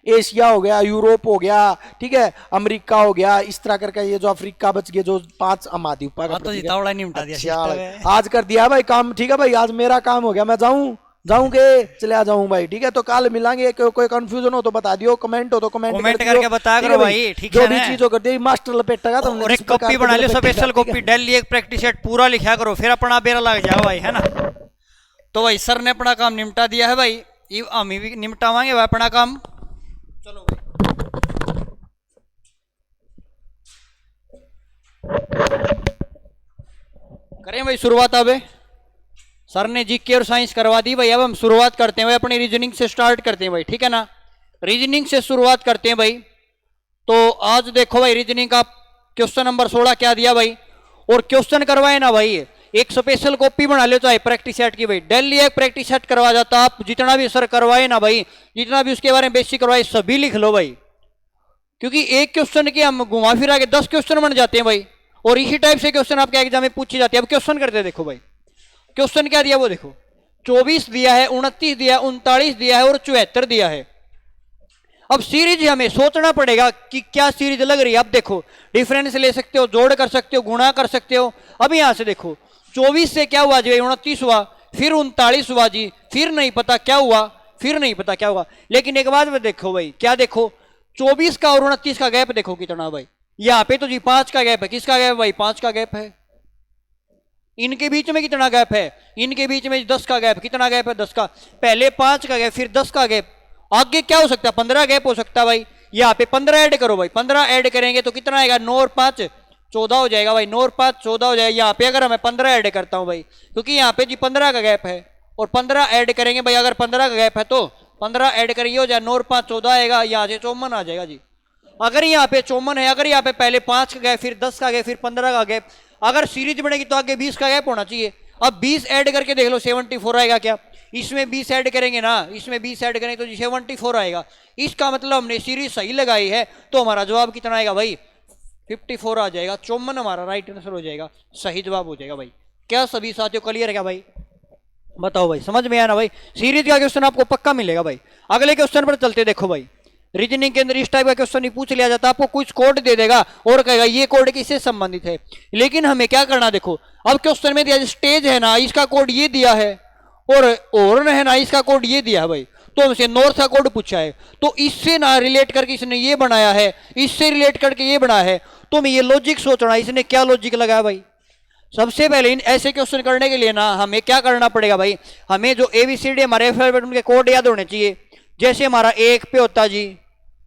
एशिया हो गया, यूरोप हो गया, ठीक है, अमेरिका हो गया, इस तरह करके ये जो अफ्रीका बच गए, जो 5 महाद्वीप का तो नहीं उठा दिया। आज कर दिया भाई काम, ठीक है भाई, आज मेरा काम हो गया, मैं जाऊं जाऊंगे चले जाऊं भाई, ठीक है। तो कल मिलांगे, कोई कंफ्यूजन हो तो बता दियो, कमेंट हो तो कमेंट करके बता करो भाई, ठीक है। जो भी चीज हो कर दी मास्टर लपेटेगा तो और एक कॉपी बना लियो, स्पेशल कॉपी डेली एक प्रैक्टिस सेट पूरा लिखा करो, फिर अपना बेरा लग जाओ भाई, है ना। तो भाई सर ने अपना काम निपटा दिया है भाई, हम भी निपटावांगे भाई अपना काम। चलो भाई करें भाई शुरुआत। अब सर ने जीके और साइंस करवा दी भाई, अब हम शुरुआत करते हैं भाई, अपनी रीजनिंग से स्टार्ट करते हैं भाई, ठीक है ना। रीजनिंग से शुरुआत करते हैं भाई। तो आज देखो भाई रीजनिंग का क्वेश्चन नंबर 16 क्या दिया भाई, और क्वेश्चन करवाए ना भाई, एक स्पेशल कॉपी बना लो चाहे प्रैक्टिस सेट की भाई, डेली एक प्रैक्टिस सेट करवा जाता। आप जितना भी सर करवाए ना भाई, जितना भी उसके बारे में बेसिक करवाए सभी लिख लो भाई, क्योंकि एक क्वेश्चन के हम घुमा फिरा के 10 क्वेश्चन बन जाते हैं भाई, और इसी टाइप से क्वेश्चन आपके एग्जाम में पूछे जाते हैं। अब क्वेश्चन करते हैं, देखो भाई क्वेश्चन क्या दिया वो देखो, 24 दिया है, 29 दिया है, 39 दिया है और 74 दिया है। अब सीरीज हमें सोचना पड़ेगा कि क्या सीरीज लग रही है। अब देखो डिफरेंस ले सकते हो, जोड़ कर सकते हो, गुणा कर सकते हो। अब यहां से देखो 24 से क्या हुआ जी, 29 हुआ, फिर 39 हुआ जी, फिर नहीं पता क्या हुआ, फिर नहीं पता क्या हुआ। लेकिन एक बात में देखो भाई, क्या देखो 24 का और 29 का गैप देखो कितना भाई, यहाँ पे तो जी 5 का गैप है। किसका गैप भाई, 5 का गैप है। इनके बीच में कितना गैप है, इनके बीच में 10 का गैप। कितना गैप है, 10 का। पहले 5 का गैप, फिर 10 का गैप, आगे क्या हो सकता है, 15 गैप हो सकता है भाई। यहाँ पे 15 ऐड करो भाई, 15 ऐड करेंगे तो कितना आएगा, 9 और 5 14 हो जाएगा भाई, 9 और 5 14 हो जाएगा। यहाँ पे अगर मैं 15 ऐड करता हूँ भाई, क्योंकि यहाँ पे जी 15 का गैप है, और 15 ऐड करेंगे भाई, अगर 15 का गैप है तो 15 ऐड करेंगे हो जाए 9 और 5 14 आएगा, यहाँ से 54 आ जाएगा जी। अगर यहाँ पे 54 है, अगर यहाँ पे पहले 5 का गैप, फिर 10 का गैप, फिर 15 का गैप, अगर सीरीज बनेगी तो आगे 20 का गैप होना चाहिए। अब 20 ऐड करके देख लो 74 आएगा क्या, इसमें 20 ऐड करेंगे ना, इसमें 20 ऐड करेंगे तो जी 74 आएगा। इसका मतलब हमने सीरीज सही लगाई है, तो हमारा जवाब कितना आएगा भाई, 54 आ जाएगा। 54 हमारा राइट आंसर हो जाएगा, सही जवाब हो जाएगा भाई। क्या सभी साथियों क्लियर है क्या भाई, बताओ भाई, समझ में आया ना भाई। सीरीज का क्वेश्चन आपको पक्का मिलेगा भाई। अगले क्वेश्चन पर चलते, देखो भाई रीजनिंग के अंदर इस टाइप का क्वेश्चन ही पूछ लिया जाता, आपको कुछ कोड दे देगा और कहेगा ये कोड किससे संबंधित है। लेकिन हमें क्या करना, देखो अब क्वेश्चन में दिया स्टेज है ना, इसका कोड ये दिया है, और है ना इसका कोड ये दिया है भाई, तो हमसे नॉर्थ का कोड पूछा है, तो इससे ना रिलेट करके इसने ये बनाया है, इससे रिलेट करके ये बनाया है। तो मैं ये लॉजिक सोच रहा, इसने क्या लॉजिक लगाया भाई। सबसे पहले इन ऐसे क्वेश्चन करने के लिए ना हमें क्या करना पड़ेगा भाई, हमें जो ABCD हमारे अल्फाबेट उनके कोड याद होने चाहिए। जैसे हमारा 1 पे होता जी,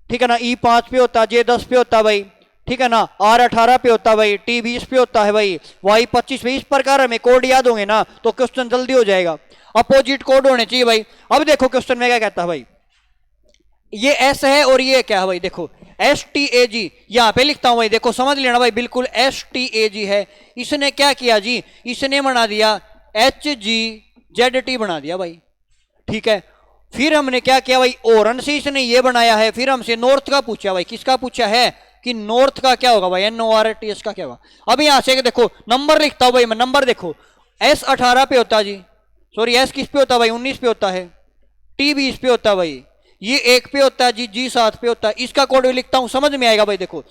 ठीक है ना, E 5 पे होता, J 10 पे होता भाई, ठीक है ना, R 18 पे होता भाई, T 20 पे होता है भाई, Y 25 पे। इस प्रकार हमें कोड याद होंगे ना तो क्वेश्चन जल्दी हो जाएगा। अपोजिट कोड होने चाहिए भाई। अब देखो क्वेश्चन में क्या कहता है भाई, ये S है और ये क्या है भाई, देखो STAG यहां पे लिखता हूं भाई, देखो समझ लेना भाई, बिल्कुल STAG है। इसने क्या किया जी, इसने बना दिया HGZT बना दिया भाई, ठीक है। फिर हमने क्या किया भाई, ओरन से इसने ये बनाया है। फिर हमसे नॉर्थ का पूछा भाई, किसका पूछा है कि नॉर्थ का क्या होगा भाई, NORTH का क्या होगा। अब यहां से देखो नंबर लिखता हूं भाई मैं, नंबर देखो S 18 पे होता जी, सॉरी S किस पे होता भाई, 19 पे होता है, T 20 पे होता भाई, ये 1 पे होता है जी, G 7 पे होता है। इसका कोड भी लिखता हूं, समझ में आएगा भाई। देखो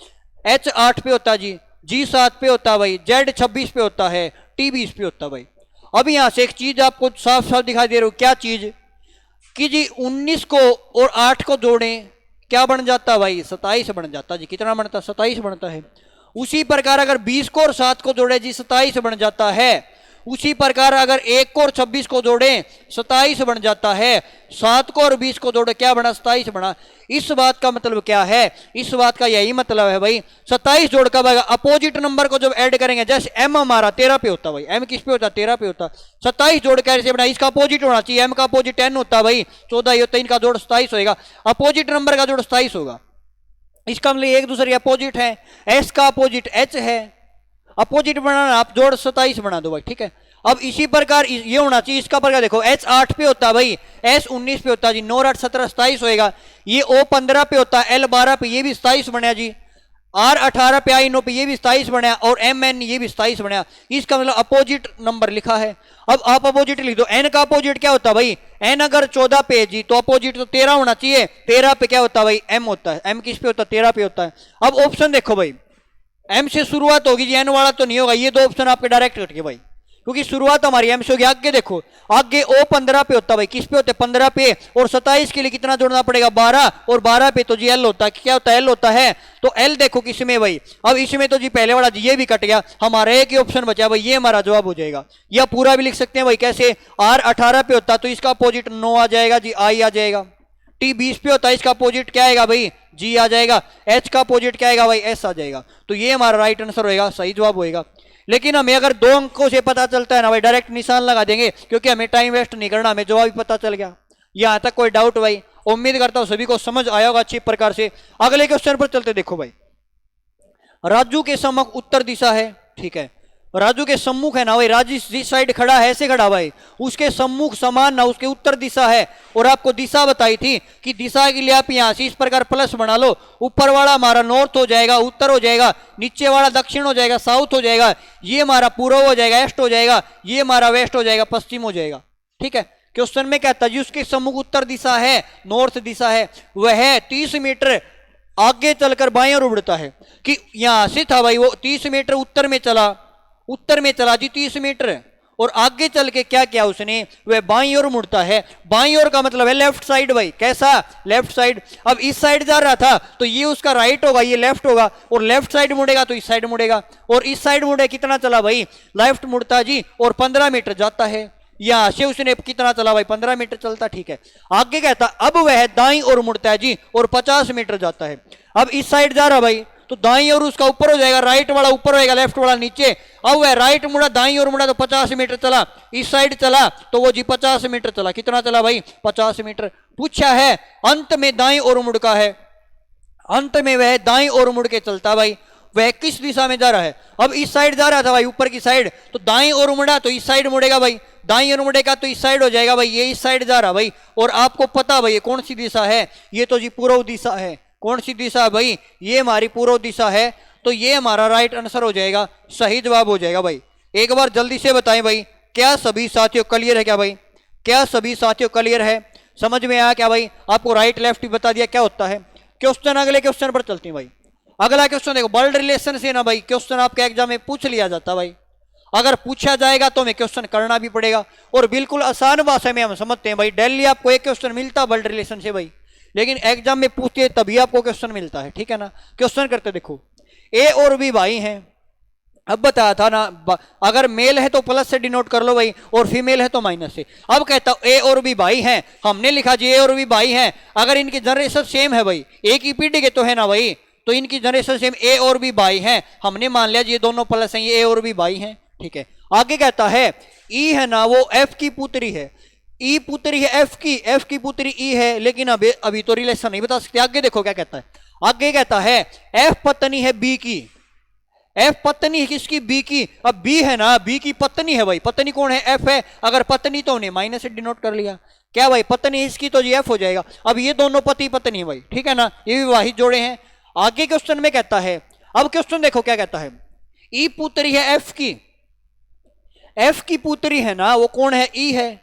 H 8 पे होता है जी, G 7 पे होता है भाई, Z 26 पे होता है, T 20 पे होता है भाई। अब यहां से एक चीज आपको साफ साफ दिखाई दे रही हो, क्या चीज कि जी 19 को और 8 को जोड़ें क्या बन जाता है भाई, 27 बन जाता है जी। कितना बनता है, 27 बनता है। उसी प्रकार अगर 20 को और 7 को जोड़े जी 27 बन जाता है। उसी प्रकार अगर 1 को और 26 को जोड़ें 27 बन जाता है। 7 को और 20 को जोड़े क्या बना, 27 बना। इस बात का मतलब क्या है, इस बात का यही मतलब है भाई, 27 जोड़ कर भाई अपोजिट नंबर को जब ऐड करेंगे, जैसे M हमारा 13 पे होता भाई, M किस पे होता, 13 पे होता, 27 जोड़ कर ऐसे बना, इसका अपोजिट होना चाहिए। M का अपोजिट 10 होता भाई, 14 होता, इनका जोड़ 27 होगा, अपोजिट नंबर का जोड़ 27 होगा। इसका मतलब एक दूसरे के अपोजिट है। S का अपोजिट H है, अपोजिट बनाना आप जोड़ 27 बना दो भाई, ठीक है। अब इसी प्रकार ये होना चाहिए, इसका प्रकार देखो H 8 पे होता भाई, S 19 पे होता जी, 9 8 17 27 होएगा। ये O 15 पे होता, L 12 पे, ये भी 27 बनया जी। R 18 पे, I 9 पे, ये भी 27 बनया, और M N ये भी 27 बनया। इसका मतलब अपोजिट नंबर लिखा है। अब आप अपोजिट लिख दो। N का अपोजिट क्या होता भाई, N अगर 14 पे जी तो अपोजिट तो 13 होना चाहिए। 13 पे क्या होता भाई, M होता है। M किस पे होता है, 13 पे होता है। अब ऑप्शन देखो भाई, M से शुरुआत होगी जी, N वाला तो नहीं होगा। ये दो ऑप्शन आपके डायरेक्ट कट गए भाई, क्योंकि शुरुआत हमारी एम से होगी। आगे देखो, आगे ओ 15 पे होता है भाई, किस पे होते हैं 15 पे, और 27 के लिए कितना जोड़ना पड़ेगा 12, और 12 पे तो जी एल होता है, क्या होता है एल होता है। तो एल देखो किसमें भाई, अब इसमें तो जी पहले वाला ये भी कट गया, हमारा एक ही ऑप्शन बचा भाई, ये हमारा जवाब हो जाएगा। या पूरा भी लिख सकते हैं भाई, कैसे, आर 18 पे होता तो इसका अपोजिट 9 आ जाएगा जी, आई आ जाएगा। टी 20 पे होता है, इसका अपोजिट क्या आएगा भाई, जी आ जाएगा। एच का अपोजिट क्या आएगा भाई, एस आ जाएगा। तो ये हमारा राइट आंसर होएगा, सही जवाब होएगा। लेकिन हमें अगर 2 अंकों से पता चलता है ना भाई, डायरेक्ट निशान लगा देंगे, क्योंकि हमें टाइम वेस्ट नहीं करना, हमें जवाब भी पता चल गया। यहां तक कोई डाउट भाई? उम्मीद करता हूं सभी को समझ आया होगा अच्छी प्रकार से। अगले क्वेश्चन पर चलते, देखो भाई, राजू के सम्मुख उत्तर दिशा है, ठीक है, राजू के सम्मुख है ना भाई, राजू जिस साइड खड़ा है ऐसे खड़ा भाई, उसके सम्मुख समान ना उसके उत्तर दिशा है। और आपको दिशा बताई थी कि दिशा के लिए आप यहां से इस प्रकार प्लस बना लो, ऊपर वाला हमारा नॉर्थ हो जाएगा, उत्तर हो जाएगा, नीचे वाला दक्षिण हो जाएगा, साउथ हो जाएगा, ये हमारा पूर्व हो जाएगा, ईस्ट हो जाएगा, ये हमारा वेस्ट हो जाएगा, पश्चिम हो जाएगा। ठीक है, क्वेश्चन में कहता है जिसके सम्मुख उत्तर दिशा है, नॉर्थ दिशा है, वह 30 मीटर आगे चलकर बाएं ओर उड़ता है। कि यहां से था भाई, वो 30 मीटर उत्तर में चला जी 30 मीटर, और आगे चल के क्या किया उसने, वह बाईं ओर मुड़ता है। बाईं ओर का मतलब है लेफ्ट साइड भाई, कैसा, लेफ्ट साइड। अब इस साइड जा रहा था तो ये उसका राइट होगा, ये लेफ्ट होगा, और लेफ्ट साइड मुड़ेगा तो इस साइड मुड़ेगा, और इस साइड मुड़े, कितना चला भाई, लेफ्ट मुड़ता जी, और 15 मीटर जाता है। यहां से उसने कितना चला भाई, 15 मीटर चलता, ठीक है। आगे कहता अब वह दाईं ओर मुड़ता है जी, और 50 मीटर जाता है। अब इस साइड जा रहा भाई, तो दाईं ओर उसका ऊपर हो जाएगा, राइट वाला ऊपर होएगा, लेफ्ट वाला नीचे। अब वह राइट मुड़ा, दाईं ओर मुड़ा तो 50 मीटर चला, इस साइड चला तो वो जी 50 मीटर चला, कितना चला भाई, 50 मीटर। पूछा है अंत में दाईं ओर मुड़ का है, अंत में वह दाईं ओर मुड़ के चलता भाई, वह किस दिशा में जा रहा है। अब इस साइड जा रहा था भाई, ऊपर की साइड, तो दाईं ओर मुड़ा तो इस साइड मुड़ेगा भाई, दाईं ओर मुड़ेगा तो इस साइड हो जाएगा भाई, ये इस साइड जा रहा भाई। और आपको पता भाई ये कौन सी दिशा है, ये तो जी पूर्व दिशा है। कौन सी दिशा भाई, ये हमारी पूर्व दिशा है। तो ये हमारा राइट आंसर हो जाएगा, सही जवाब हो जाएगा भाई। एक बार जल्दी से बताएं भाई, क्या सभी साथियों क्लियर है क्या भाई, क्या सभी साथियों क्लियर है, समझ में आया क्या भाई? आपको राइट लेफ्ट भी बता दिया क्या होता है। क्वेश्चन, अगले क्वेश्चन पर चलते हैं भाई। अगला क्वेश्चन देखो, ब्लड रिलेशन से ना भाई क्वेश्चन आपके एग्जाम में पूछ लिया जाता भाई। अगर पूछा जाएगा तो हमें क्वेश्चन करना भी पड़ेगा, और बिल्कुल आसान भाषा में हम समझते हैं भाई। डेली आपको एक क्वेश्चन मिलता ब्लड रिलेशन से भाई, लेकिन एग्जाम में पूछते तभी आपको क्वेश्चन मिलता है, ठीक है ना। क्वेश्चन करते देखो, ए और बी भाई हैं। अब बताया था ना, अगर मेल है तो प्लस से डिनोट कर लो भाई, और फीमेल है तो माइनस से। अब कहता हूं ए और बी भाई हैं, हमने लिखा जी ए और बी भाई हैं। अगर इनकी जनरेशन सेम है भाई, एक ही पीढ़ी के तो है ना भाई, तो इनकी जनरेशन सेम, ए और बी भाई हैं, हमने मान लिया जी ये दोनों प्लस हैं, ये ए और बी भाई हैं, ठीक है। आगे कहता है ई है ना वो एफ की पुत्री है, ई पुत्री है एफ की पुत्री ई है, लेकिन अभी तो रिलेशन नहीं बता सकते। आगे देखो क्या कहता है, आगे कहता है एफ पत्नी है बी की, एफ पत्नी है किसकी, बी की। अब बी है ना, बी की पत्नी है भाई, पत्नी कौन है, एफ है। अगर पत्नी तो उन्हें माइनस से डिनोट कर लिया, क्या भाई, पत्नी इसकी तो जी एफ हो जाएगा। अब ये दोनों पति पत्नी है भाई, ठीक है ना, ये विवाहित जोड़े हैं। आगे क्वेश्चन में कहता है, अब क्वेश्चन देखो क्या कहता है, ई पुत्री है एफ की, एफ की पुत्री है ना वो कौन है, ई है,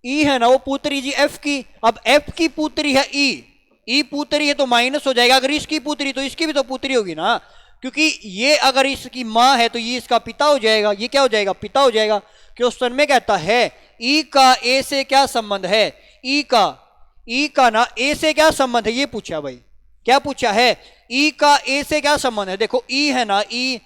ई है ना वो पुत्री जी एफ की। अब एफ की पुत्री है ई पुत्री है तो माइनस हो जाएगा। अगर इसकी पुत्री तो इसकी भी तो पुत्री होगी ना, क्योंकि ये अगर इसकी मां है तो ये इसका पिता हो जाएगा, ये क्या हो जाएगा, पिता हो जाएगा। क्वेश्चन में कहता है ई का ए से क्या संबंध है, ई का ना ए से क्या संबंध है, ये पूछा भाई, क्या पूछा है, ई का ए से क्या संबंध है। देखो ई है ना, ई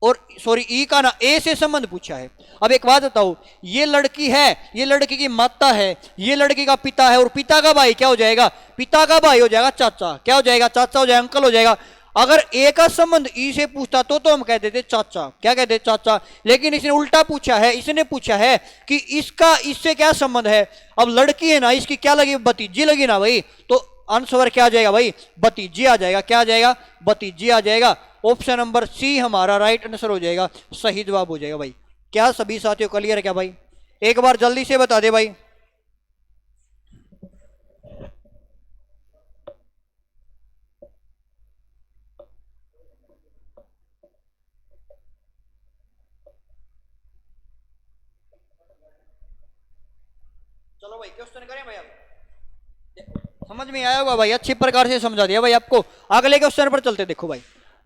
और सॉरी ई का ना ए से संबंध पूछा है। अब एक बात बताओ, ये लड़की है, ये लड़की की माता है, ये लड़की का पिता है, और पिता का भाई क्या हो जाएगा, पिता का भाई हो जाएगा चाचा, क्या हो जाएगा, चाचा हो जाएगा, अंकल हो जाएगा। अगर ए का संबंध ई से पूछता तो हम कह देते चाचा, क्या कहते चाचा। लेकिन इसने उल्टा पूछा है, इसने पूछा है कि इसका इससे क्या संबंध है। अब लड़की है ना, इसकी क्या लगी, भतीजी लगी ना भाई, तो आंसर क्या आ जाएगा भाई, भतीजी आ जाएगा, क्या आ जाएगा, भतीजी आ जाएगा। ऑप्शन नंबर सी हमारा राइट आंसर हो जाएगा, सही जवाब हो जाएगा भाई। क्या सभी साथियों क्लियर है क्या भाई? एक बार जल्दी से बता दे भाई। चलो भाई क्वेश्चन करें भाई, आप समझ में आया होगा भाई, अच्छी प्रकार से समझा दिया भाई आपको। अगले क्वेश्चन पर चलते देखो भाई,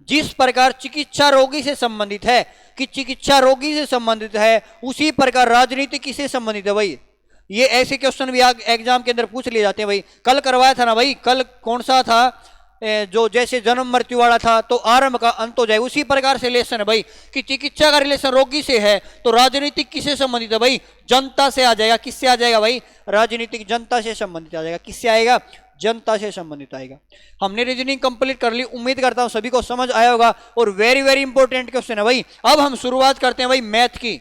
जिस प्रकार चिकित्सा रोगी से संबंधित है, कि चिकित्सा रोगी से संबंधित है, उसी प्रकार राजनीति किससे संबंधित है भाई। ये ऐसे क्वेश्चन भी एग्जाम के अंदर पूछ लिए जाते हैं भाई। कल करवाया था ना भाई, कल कौन सा था, जो जैसे जन्म मृत्यु वाला था तो आरंभ का अंत हो जाए, उसी प्रकार से रिलेशन है भाई कि चिकित्सा का रिलेशन रोगी से है तो राजनीतिक किससे संबंधित है भाई, जनता से आ जाएगा। किससे आ जाएगा भाई, राजनीतिक जनता से संबंधित आ जाएगा। किससे आएगा, जनता से संबंधित आएगा। हमने रीजनिंग कंप्लीट कर ली, उम्मीद करता हूं सभी को समझ आया होगा। और वेरी वेरी इंपॉर्टेंट क्वेश्चन है भाई। अब हम शुरुआत करते हैं भाई मैथ की,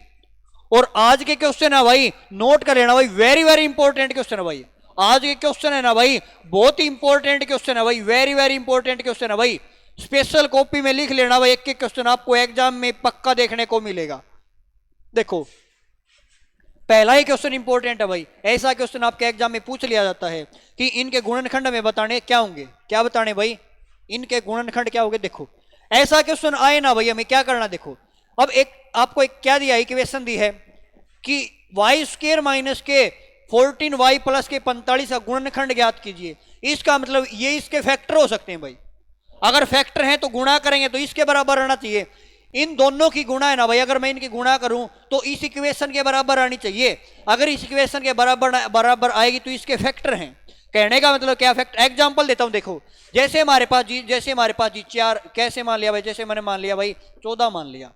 और आज के क्वेश्चन है भाई नोट कर लेना भाई, वेरी वेरी इंपॉर्टेंट क्वेश्चन है भाई। आज के क्वेश्चन है ना भाई बहुत ही इंपॉर्टेंट क्वेश्चन है भाई, वेरी वेरी इंपॉर्टेंट क्वेश्चन है भाई। स्पेशल कॉपी में लिख लेना भाई, एक एक क्वेश्चन आपको एग्जाम में पक्का देखने को मिलेगा। देखो पहला ही क्वेश्चन इंपॉर्टेंट है भाई, ऐसा क्वेश्चन आपके एग्जाम में पूछ लिया जाता है कि इनके गुणनखंड में बताने क्या होंगे, क्या बताने भाई, इनके गुणनखंड क्या होंगे। देखो ऐसा क्वेश्चन आए ना भाई, हमें क्या करना, देखो अब एक आपको एक क्या दिया, इक्वेशन दी है कि वाई स्क्वायर माइनस के 14y प्लस के 45 का गुणनखंड ज्ञात कीजिए। इसका मतलब ये इसके फैक्टर हो सकते हैं भाई, अगर फैक्टर हैं तो गुणा करेंगे तो इसके बराबर आना चाहिए। इन दोनों की गुणा है ना भाई, अगर मैं इनकी गुणा करूं तो इस इक्वेशन के बराबर आनी चाहिए। अगर इस इक्वेशन के बराबर आएगी तो इसके फैक्टर हैं। कहने का मतलब क्या, फैक्टर एग्जांपल देता हूं। देखो जैसे हमारे पास जी 4 कैसे मान लिया भाई, जैसे मैंने मान लिया भाई 14 मान लिया।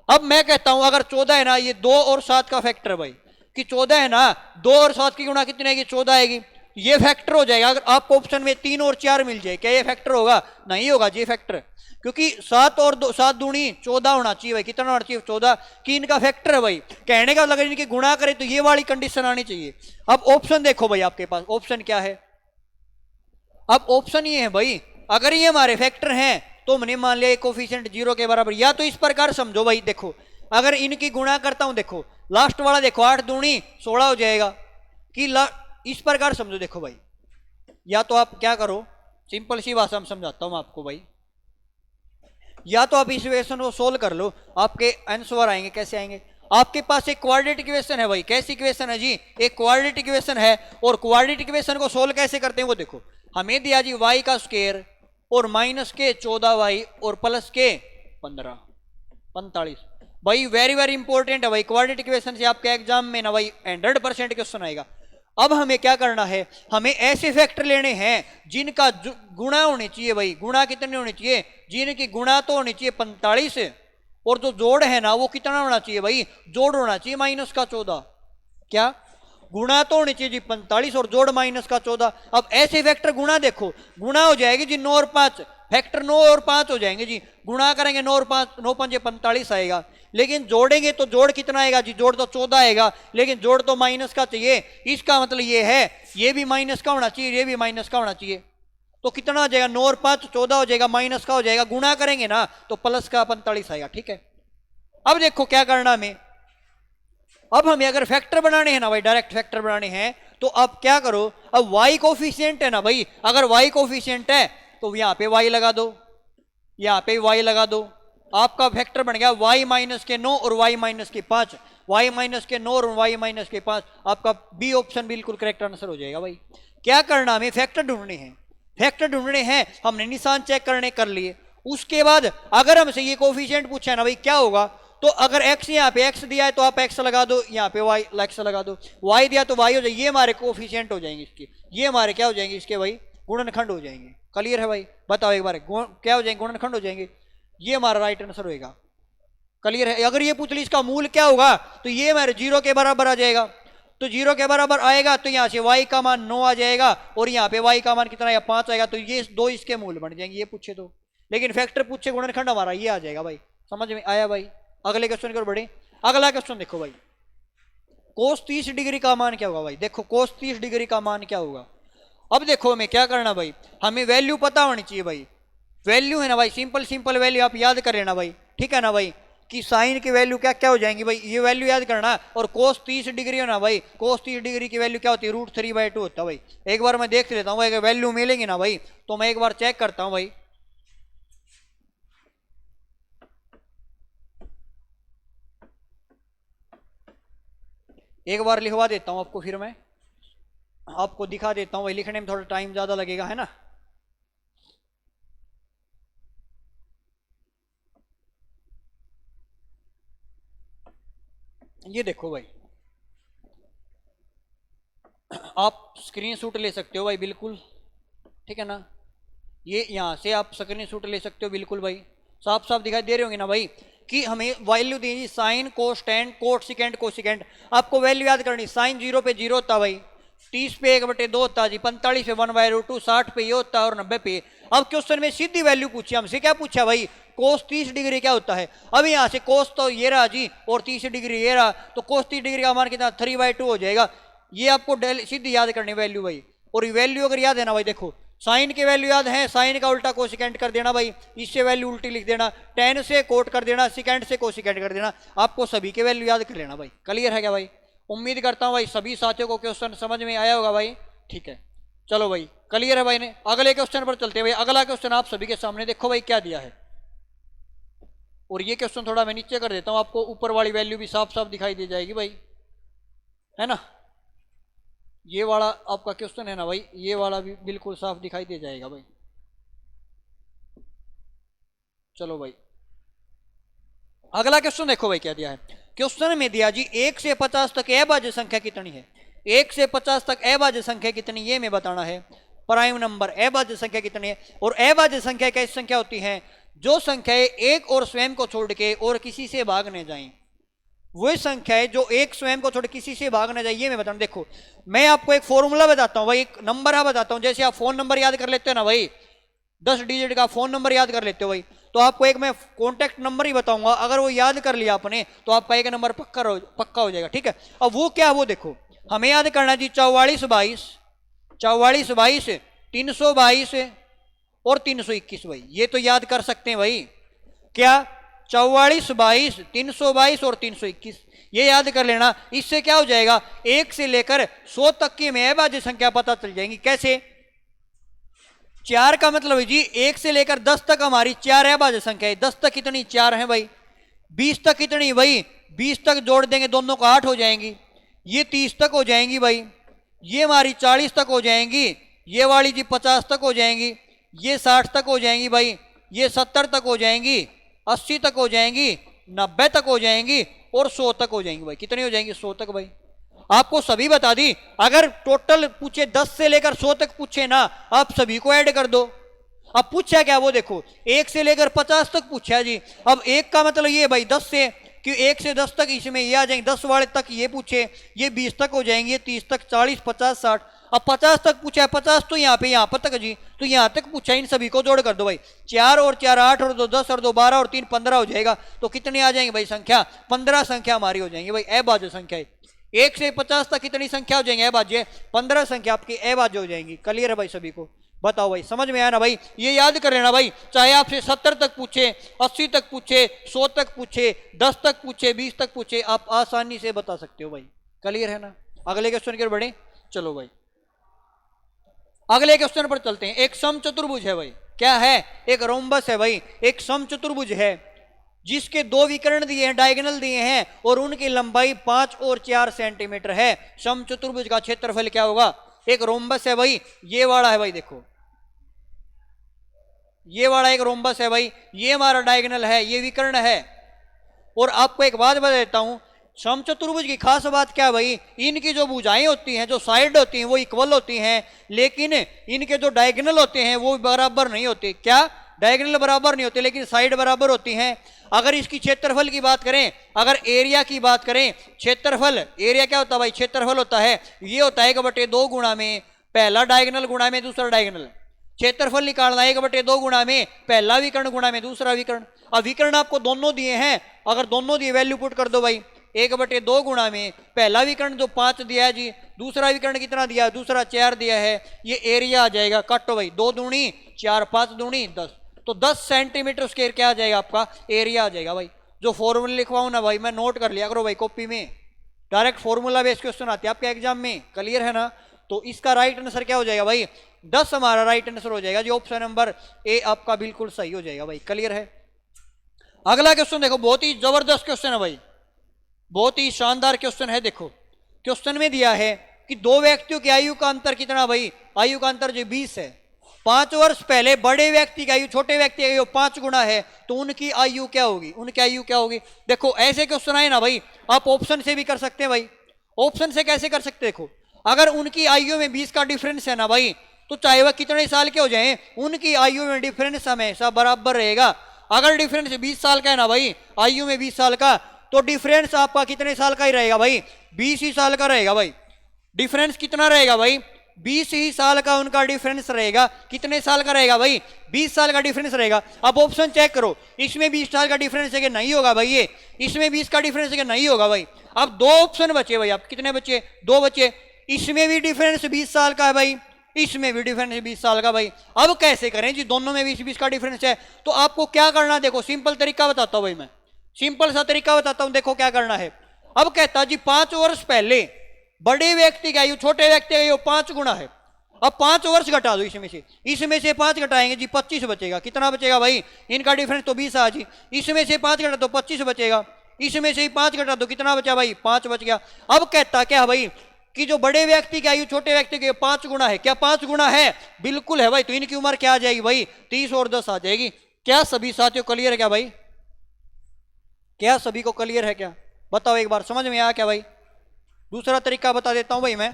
अब मैं कहता हूं अगर 14 है ना, ये 2 और 7 का फैक्टर भाई, कि 14 है ना, 2 और 7 की गुणा कितनी आएगी, 14 आएगी। ये फैक्टर हो जाएगा। अगर आपको ऑप्शन में 3 और 4 मिल जाए, क्या ये फैक्टर होगा, नहीं होगा ये फैक्टर, क्योंकि 7 और 7 दूनी 14 होना चाहिए भाई। कितना होना चाहिए, 14, कि इनका फैक्टर है भाई। कहने का अगर इनकी गुणा करें तो ये वाली कंडीशन आनी चाहिए। अब ऑप्शन देखो भाई, आपके पास ऑप्शन क्या है, अब ऑप्शन ये है भाई, अगर ये हमारे फैक्टर हैं तो हमने मान लिया कोफिशिएंट 0 के बराबर। या तो इस प्रकार समझो भाई, देखो अगर इनकी गुणा करता हूं, देखो लास्ट वाला देखो 8 दूनी 16 हो जाएगा, कि इस प्रकार समझो। देखो भाई, या तो आप क्या करो, सिंपल सी भाषा में समझाता हूं आपको भाई, या तो आप इस इक्वेशन को सोल्व कर लो, आपके आंसर आएंगे। कैसे आएंगे, आपके पास एक क्वाड्रेटिक इक्वेशन है भाई। कैसी इक्वेशन है जी, एक क्वाड्रेटिक इक्वेशन है। और क्वाड्रेटिक इक्वेशन को सोल्व कैसे करते हैं वो देखो, हमें दिया जी y का स्क्वायर और माइनस के 14y और प्लस के 45 भाई। वेरी वेरी इंपॉर्टेंट है भाई, क्वाड्रेटिक इक्वेशन से आपके एग्जाम में ना भाई 100% क्वेश्चन आएगा। अब हमें क्या करना है, हमें ऐसे फैक्टर लेने हैं जिनका गुणा होने चाहिए भाई। गुणा कितने होने चाहिए, जिनकी गुणा तो होनी चाहिए 45, और जो जोड़ है ना वो कितना होना चाहिए भाई, जोड़ होना चाहिए माइनस का 14। क्या, गुणा तो होनी चाहिए जी 45 और जोड़ माइनस का 14। अब ऐसे फैक्टर गुणा देखो, गुणा हो जाएगी जी 9 और 5, फैक्टर 9 और 5 हो जाएंगे जी। गुणा करेंगे 9 और 5, 9 5 45 आएगा। लेकिन जोड़ेंगे तो जोड़ कितना आएगा जी, जोड़ तो 14 आएगा, लेकिन जोड़ तो माइनस का चाहिए। इसका मतलब ये है ये भी माइनस का होना चाहिए, ये भी माइनस का होना चाहिए। तो कितना हो जाएगा, 9 और 5 14 हो जाएगा, माइनस का हो जाएगा। गुणा करेंगे ना तो प्लस का 45 आएगा। ठीक है, अब देखो क्या करना हमें, अब हमें अगर फैक्टर बनाने हैं ना भाई, डायरेक्ट फैक्टर बनाने हैं, तो अब क्या करो, अब y कोफिशिएंट है ना भाई, अगर y कोफिशिएंट है तो यहां पे y लगा दो, यहां पे y लगा दो। आपका फैक्टर बन गया y माइनस के 9 और y माइनस के 5, y माइनस के 9 और y माइनस के 5। आपका बी ऑप्शन बिल्कुल करेक्ट आंसर हो जाएगा भाई। क्या करना, हमें फैक्टर ढूंढने हैं, फैक्टर ढूंढने हैं। हमने निशान चेक करने कर लिए। उसके बाद अगर हमसे ये कोफिशिएंट पूछा है ना भाई क्या होगा, तो अगर x यहाँ पे x दिया है तो आप x लगा दो, यहाँ पे y x लगा दो, y दिया तो y हो जाएगी। ये हमारे कोफिशिएंट हो जाएंगे इसके, ये हमारे क्या हो जाएंगे इसके भाई, गुणनखंड हो जाएंगे। क्लियर है भाई, बताओ एक बार, क्या हो जाएंगे, गुणनखंड हो जाएंगे। ये हमारा राइट आंसर होएगा। क्लियर है, अगर ये पूछ ली इसका मूल क्या होगा, तो ये हमारे 0 के बराबर आ जाएगा। तो 0 के बराबर आएगा तो यहाँ से y का मान 9 आ जाएगा, और यहाँ पे y का मान कितना आएगा, 5 आएगा। तो ये 2 इसके मूल बन जाएंगे, ये पूछे तो। लेकिन फैक्टर पूछे गुणनखंड हमारा ये आ जाएगा भाई। समझ में आया भाई। अगले क्वेश्चन की ओर बढ़े। अगला क्वेश्चन देखो भाई, कोस 30 डिग्री का मान क्या होगा भाई। देखो कोस 30 डिग्री का मान क्या होगा। अब देखो हमें क्या करना भाई, हमें वैल्यू पता होनी चाहिए भाई। वैल्यू है ना भाई, सिंपल सिंपल वैल्यू आप याद कर लेना भाई। ठीक है ना भाई, कि साइन की वैल्यू क्या क्या हो जाएंगी भाई, ये वैल्यू याद करना। और कोस 30 डिग्री है ना भाई, कोस 30 डिग्री की वैल्यू क्या होती है, √3/2 होता है भाई। एक बार मैं देख लेता हूँ भाई, अगर वैल्यू मिलेंगी ना भाई तो मैं एक बार चेक करता हूँ भाई। एक बार लिखवा देता हूं आपको, फिर मैं आपको दिखा देता हूं भाई। लिखने में थोड़ा टाइम ज्यादा लगेगा है ना। ये देखो भाई, आप स्क्रीनशॉट ले सकते हो भाई बिल्कुल, ठीक है ना। ये यहाँ से आप स्क्रीनशॉट ले सकते हो बिल्कुल भाई, साफ साफ दिखाई दे रहे होंगे ना भाई कि हमें वैल्यू दी जी sine cos tan cot secant cosecant. आपको वैल्यू याद करनी, साइन 0 पे 0 होता भाई, 30 पे 1/2 होता जी, 45 पे 1/√2, 60 पे ये होता है और 90 पे। अब क्वेश्चन में सीधी वैल्यू पूछी, हमसे क्या पूछा भाई, कोस 30 डिग्री क्या होता है। अब यहाँ से कोस तो ये रहा जी और 30 डिग्री ये रहा, तो कोस 30 डिग्री का मान कितना 3/2 हो जाएगा। ये आपको सीधी याद करनी वैल्यू भाई। और वैल्यू अगर याद है ना भाई, देखो साइन के वैल्यू याद है, साइन का उल्टा कोसिकेंट कर देना भाई, इससे वैल्यू उल्टी लिख देना, टेन से कोट कर देना, सिकेंड से कोसिकेंट कर देना। आपको सभी के वैल्यू याद कर लेना भाई। क्लियर है क्या भाई? उम्मीद करता हूं भाई सभी साथियों को क्वेश्चन समझ में आया होगा भाई। ठीक है, चलो भाई क्लियर है भाई ने। अगले क्वेश्चन पर चलते हैं भाई। अगला क्वेश्चन आप सभी के सामने देखो भाई क्या दिया है। और ये क्वेश्चन थोड़ा मैं नीचे कर देता हूं, आपको ऊपर वाली वैल्यू भी साफ साफ दिखाई दे जाएगी भाई, है ना। ये वाला आपका क्वेश्चन है ना भाई, ये वाला भी बिल्कुल साफ दिखाई दे जाएगा भाई। चलो भाई अगला क्वेश्चन देखो भाई क्या दिया है। क्वेश्चन में दिया जी 1 से 50 तक अभाज्य संख्या कितनी है। 1 से 50 तक अभाज्य संख्या कितनी, ये मैं बताना है। प्राइम नंबर अभाज्य संख्या कितनी है। और अभाज्य संख्या कैसी संख्या होती है, जो संख्याएं एक और स्वयं को छोड़ के और किसी से भाग न जाएं। वही संख्या है जो एक स्वयं को छोड़ किसी से भाग न जाए, ये मैं बताऊं। देखो मैं आपको एक फॉर्मूला बताता हूं भाई, एक नंबर है बताता हूं। जैसे आप फोन नंबर याद कर लेते हो ना भाई, 10 डिजिट का फोन नंबर याद कर लेते हो भाई, तो आपको एक मैं कॉन्टेक्ट नंबर ही बताऊंगा, अगर वो याद कर लिया आपने तो आपका एक नंबर पक्का हो जाएगा। ठीक है, अब वो क्या, वो देखो हमें याद करना जी 4422 322 और 321 भाई, ये तो याद कर सकते हैं भाई। क्या 4422 322 और 321, ये याद कर लेना। इससे क्या हो जाएगा, 1 से लेकर 100 तक की हमें अभाज्य संख्या पता चल जाएंगी। कैसे, 4 का मतलब है जी 1 से लेकर 10 तक हमारी 4 अभाज्य संख्या है। 10 तक कितनी 4 है भाई। 20 तक कितनी भाई, 20 तक जोड़ देंगे दोनों को 8 हो जाएंगी। ये 30 तक हो जाएंगी भाई, ये हमारी 40 तक हो जाएंगी, ये वाली जी 50 तक हो जाएंगी, ये 60 तक हो जाएंगी भाई, ये 70 तक हो जाएंगी, 80 तक हो जाएंगी, 90 तक हो जाएंगी और 100 तक हो जाएंगी भाई। कितनी हो जाएंगी, 100 तक भाई। आपको सभी बता दी, अगर टोटल पूछे 10 से लेकर 100 तक पूछे ना, आप सभी को ऐड कर दो। अब पूछा क्या, वो देखो 1 से लेकर 50 तक पूछा जी। अब 1 का मतलब ये भाई 10 से, कि 1 से 10 तक इसमें ये आ जाएंगे, 10 वाले तक ये पूछे, ये 20 तक हो जाएंगे, 30 तक, 40 50 60। अब 50 तक पूछा है, 50 तो यहाँ पे यहाँ पर तक जी, तो यहाँ तक पूछा, इन सभी को जोड़ कर दो भाई। 4 और 4 8 और 2 10 और 2 12 और 3 15 हो जाएगा। तो कितनी आ जाएंगी भाई संख्या, 15 संख्या हमारी हो जाएंगी भाई अभाज्य संख्या। 1 से 50 तक कितनी संख्या हो जाएंगे अभाज्य, 15 संख्या आपकी अभाज्य हो जाएंगी। क्लियर है भाई सभी को? बताओ भाई, समझ में आया ना भाई? ये याद कर लेना भाई, चाहे आपसे 70 तक पूछे, 80 तक पूछे, 100 तक पूछे, 10 तक पूछे, 20 तक पूछे, आप आसानी से बता सकते हो भाई। क्लियर है ना? अगले क्वेश्चन की ओर बढ़े। चलो भाई अगले क्वेश्चन पर चलते हैं। एक समचतुर्भुज है भाई, क्या है, एक रोम्बस है भाई, एक समचतुर्भुज है जिसके 2 विकर्ण दिए हैं, डायगोनल दिए हैं, और उनकी लंबाई 5 और 4 सेंटीमीटर है। समचतुर्भुज का क्षेत्रफल क्या होगा। एक रोम्बस है भाई, ये वाला है भाई, देखो ये वाला एक रोम्बस है भाई, ये हमारा डायगोनल है, ये विकर्ण है। और आपको एक बात बता देता हूं, समचतुर्भुज की खास बात क्या है भाई, इनकी जो भुजाएं होती हैं, जो साइड होती हैं, वो इक्वल होती हैं, लेकिन इनके जो डायगोनल होते हैं वो बराबर नहीं होते। क्या, डायगोनल बराबर नहीं होते, लेकिन साइड बराबर होती हैं। अगर इसकी क्षेत्रफल की बात करें, अगर एरिया की बात करें, क्षेत्रफल, एरिया क्या होता है भाई, क्षेत्रफल होता है, ये होता है 1/2 गुणा में पहला डायगोनल गुणा में दूसरा डायगोनल। क्षेत्रफल निकालना 1/2 गुणा में पहला विकर्ण गुणा में दूसरा विकर्ण। अब विकर्ण आपको दोनों दिए हैं, अगर दोनों दिए वैल्यू पुट कर दो भाई। 1/2 गुणा में पहला विकर्ण जो 5 दिया है जी, दूसरा विकर्ण कितना दिया है, दूसरा 4 दिया है, ये एरिया आ जाएगा। काटो भाई, 2 दूनी 4, 5 दूनी 10, तो 10 सेंटीमीटर स्क्वायर क्या आ जाएगा आपका, एरिया आ जाएगा भाई। जो फॉर्मूला लिखवाऊं ना भाई, मैं नोट कर लिया करो भाई कॉपी में, डायरेक्ट फॉर्मूला बेस्ड क्वेश्चन आते हैं आपके एग्जाम में। क्लियर है ना? तो इसका राइट आंसर क्या हो जाएगा भाई, 10 हमारा राइट आंसर हो जाएगा जी। ऑप्शन नंबर ए आपका बिल्कुल सही हो जाएगा भाई। क्लियर है? अगला क्वेश्चन देखो, बहुत ही जबरदस्त क्वेश्चन है भाई, बहुत ही शानदार क्वेश्चन है। देखो क्वेश्चन में दिया है कि 2 व्यक्तियों की आयु का अंतर कितना भाई, आयु का अंतर जो 20 है। 5 वर्ष पहले बड़े व्यक्ति की आयु छोटे व्यक्ति की आयु 5 गुना है, तो उनकी आयु क्या होगी, उनकी आयु क्या होगी। देखो ऐसे क्वेश्चन आए ना भाई, आप ऑप्शन से भी कर सकते हैं भाई। ऑप्शन से कैसे कर सकते, देखो अगर उनकी आयु में 20 का डिफरेंस है ना भाई, तो चाहे वह कितने साल के हो जाए, उनकी आयु में डिफरेंस हमेशा बराबर रहेगा। अगर डिफरेंस 20 साल का है ना भाई, आयु में 20 साल का, तो डिफरेंस आपका कितने साल का ही रहेगा भाई, 20 ही साल का रहेगा भाई। डिफरेंस कितना रहेगा भाई, 20 ही साल का उनका डिफरेंस रहेगा। कितने साल का रहेगा भाई, 20 साल का डिफरेंस रहेगा। अब ऑप्शन चेक करो, इसमें 20 साल का डिफरेंस है कि नहीं होगा भाई, ये इसमें 20 का डिफरेंस है कि नहीं होगा भाई। अब 2 ऑप्शन बचे भाई, आप कितने बचे, 2 बचे। इसमें भी डिफरेंस 20 साल का है भाई, इसमें भी डिफरेंस 20 साल का भाई। अब कैसे करें जी, दोनों में 20-20 का डिफरेंस है, तो आपको क्या करना है, देखो सिंपल तरीका बताता हूं भाई, मैं सिंपल सा तरीका बताता हूं, देखो क्या करना है। अब कहता जी 5 वर्ष पहले बड़े व्यक्ति की आयु छोटे व्यक्ति की आयु 5 गुना है। अब 5 वर्ष घटा दो, इसमें से 5 घटाएंगे जी 25 बचेगा। कितना बचेगा भाई, इनका डिफरेंस तो 20 आ जी, इसमें से 5 घटा दो 25 बचेगा, इसमें से ही 5 घटा दो कितना बचा भाई, 5 बच गया। अब कहता क्या भाई कि जो बड़े व्यक्ति की आयु छोटे व्यक्ति की 5 गुना है। क्या 5 गुना है, बिल्कुल है भाई। तो इनकी उम्र क्या आ जाएगी भाई, 30 और 10 आ जाएगी। क्या सभी साथियों क्लियर है क्या भाई, क्या सभी को क्लियर है क्या, बताओ एक बार, समझ में आया क्या भाई। दूसरा तरीका बता देता हूं भाई मैं,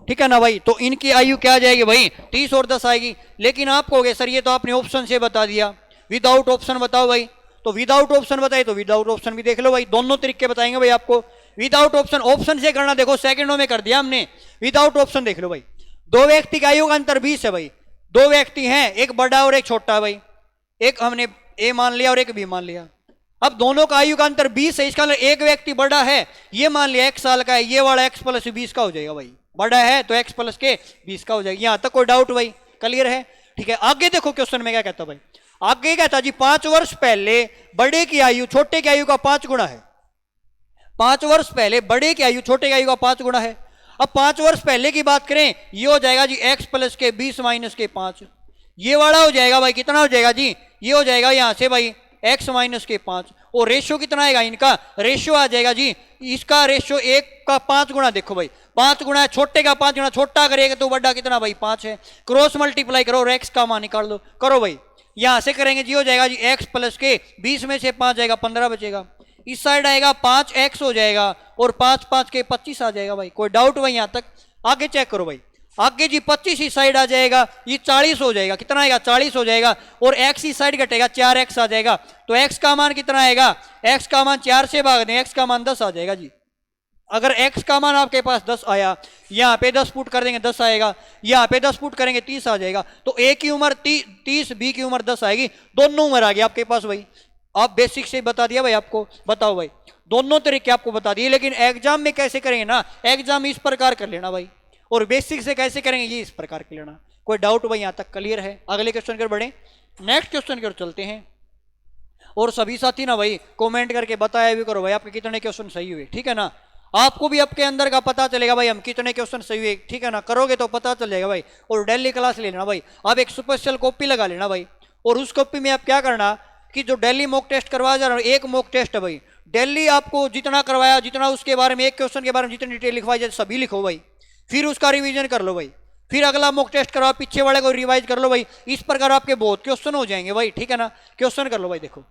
ठीक है ना भाई। तो इनकी आयु क्या आ जाएगी भाई, 30 और 10 आएगी। लेकिन आप कहोगे सर ये तो आपने ऑप्शन से बता दिया, विदाउट ऑप्शन बताओ भाई। तो विदाउट ऑप्शन बताए तो विदाउट ऑप्शन भी देख लो भाई, दोनों तरीके बताएंगे भाई आपको। विदाउट ऑप्शन, ऑप्शन से करना देखो सेकंडों में कर दिया हमने। विदाउट ऑप्शन देख लो भाई, 2 व्यक्ति का आयु का अंतर 20 है भाई। 2 व्यक्ति हैं, एक बड़ा और एक छोटा भाई, एक हमने ए मान लिया और एक बी मान लिया। अब दोनों का आयु का अंतर 20 है, इसका मतलब एक व्यक्ति बड़ा है, ये मान लिया 1 साल का है, ये वाला x प्लस 20 का हो जाएगा भाई। बड़ा है तो x प्लस के 20 का हो जाएगा। यहां तक कोई डाउट भाई, क्लियर है, ठीक है। आगे देखो क्वेश्चन में क्या कहता भाई, आगे कहता जी 5 वर्ष पहले बड़े की आयु छोटे की आयु का 5 गुना है। 5 वर्ष पहले बड़े की आयु छोटे की आयु का 5 गुना है। अब 5 वर्ष पहले की बात करें, ये हो जाएगा जी x प्लस के 20 माइनस के 5। ये वाला हो जाएगा भाई, कितना हो जाएगा जी, ये हो जाएगा यहां से भाई x माइनस के 5। और रेशियो कितना आएगा, इनका रेशियो आ जाएगा जी, इसका रेशियो 1 का 5 गुना। देखो भाई 5 गुना है, छोटे का 5 गुना, छोटा करेगा तो बड़ा कितना भाई 5 है। क्रॉस मल्टीप्लाई करो और x का मान निकाल दो, करो भाई। यहां से करेंगे जी, हो जाएगा जी x प्लस के 20 में से 5 जाएगा 15 बचेगा। इस साइड आएगा 5x हो जाएगा और 5 के 25 आ जाएगा भाई। कोई डाउट भाई यहां तक, आगे चेक करो भाई। आगे जी 25 इस साइड आ जाएगा, ये 40 हो जाएगा। कितना आएगा, 40 हो जाएगा। और x इस साइड घटेगा, 4x आ जाएगा। तो x का मान कितना आएगा, x का मान 4 से भाग दें, x का मान 10 आ जाएगा जी। अगर x का मान आपके पास 10 आया, यहाँ पे 10 पुट कर देंगे 10 आएगा, यहाँ पे 10 पुट करेंगे 30 आ जाएगा। तो a की उम्र 30, b की उम्र 10 आएगी। दोनों उम्र आ गई आपके पास भाई। आप बेसिक से बता दिया भाई आपको, बताओ भाई, दोनों तरीके आपको बता दिए। लेकिन एग्जाम में कैसे करेंगे ना, एग्जाम इस प्रकार कर लेना भाई, और बेसिक से कैसे करेंगे ये इस प्रकार कर लेना। कोई डाउट भाई यहाँ तक क्लियर है। अगले क्वेश्चन की ओर बढ़े, नेक्स्ट क्वेश्चन की ओर चलते हैं। और सभी साथी ना भाई कमेंट करके बताया भी करो भाई आपके कितने क्वेश्चन सही हुए, ठीक है ना। आपको भी आपके अंदर का पता चलेगा भाई हम कितने क्वेश्चन सही हुए, ठीक है ना। करोगे तो पता चल जाएगा भाई। और डेली क्लास ले लेना भाई, आप एक स्पेशल कॉपी लगा लेना भाई। और उस कॉपी में आप क्या करना कि जो डेली मॉक टेस्ट करवाया जा रहा है, एक मॉक टेस्ट है भाई, डेली आपको जितना करवाया, जितना उसके बारे में, एक क्वेश्चन के बारे में जितनी डिटेल लिखवाई जाए सभी लिखो भाई। फिर उसका रिवीजन कर लो भाई, फिर अगला मॉक टेस्ट करवाओ, पीछे वाले को रिवाइज कर लो भाई। इस प्रकार आपके बहुत क्वेश्चन हो जाएंगे भाई, ठीक है ना। क्वेश्चन कर लो भाई। देखो,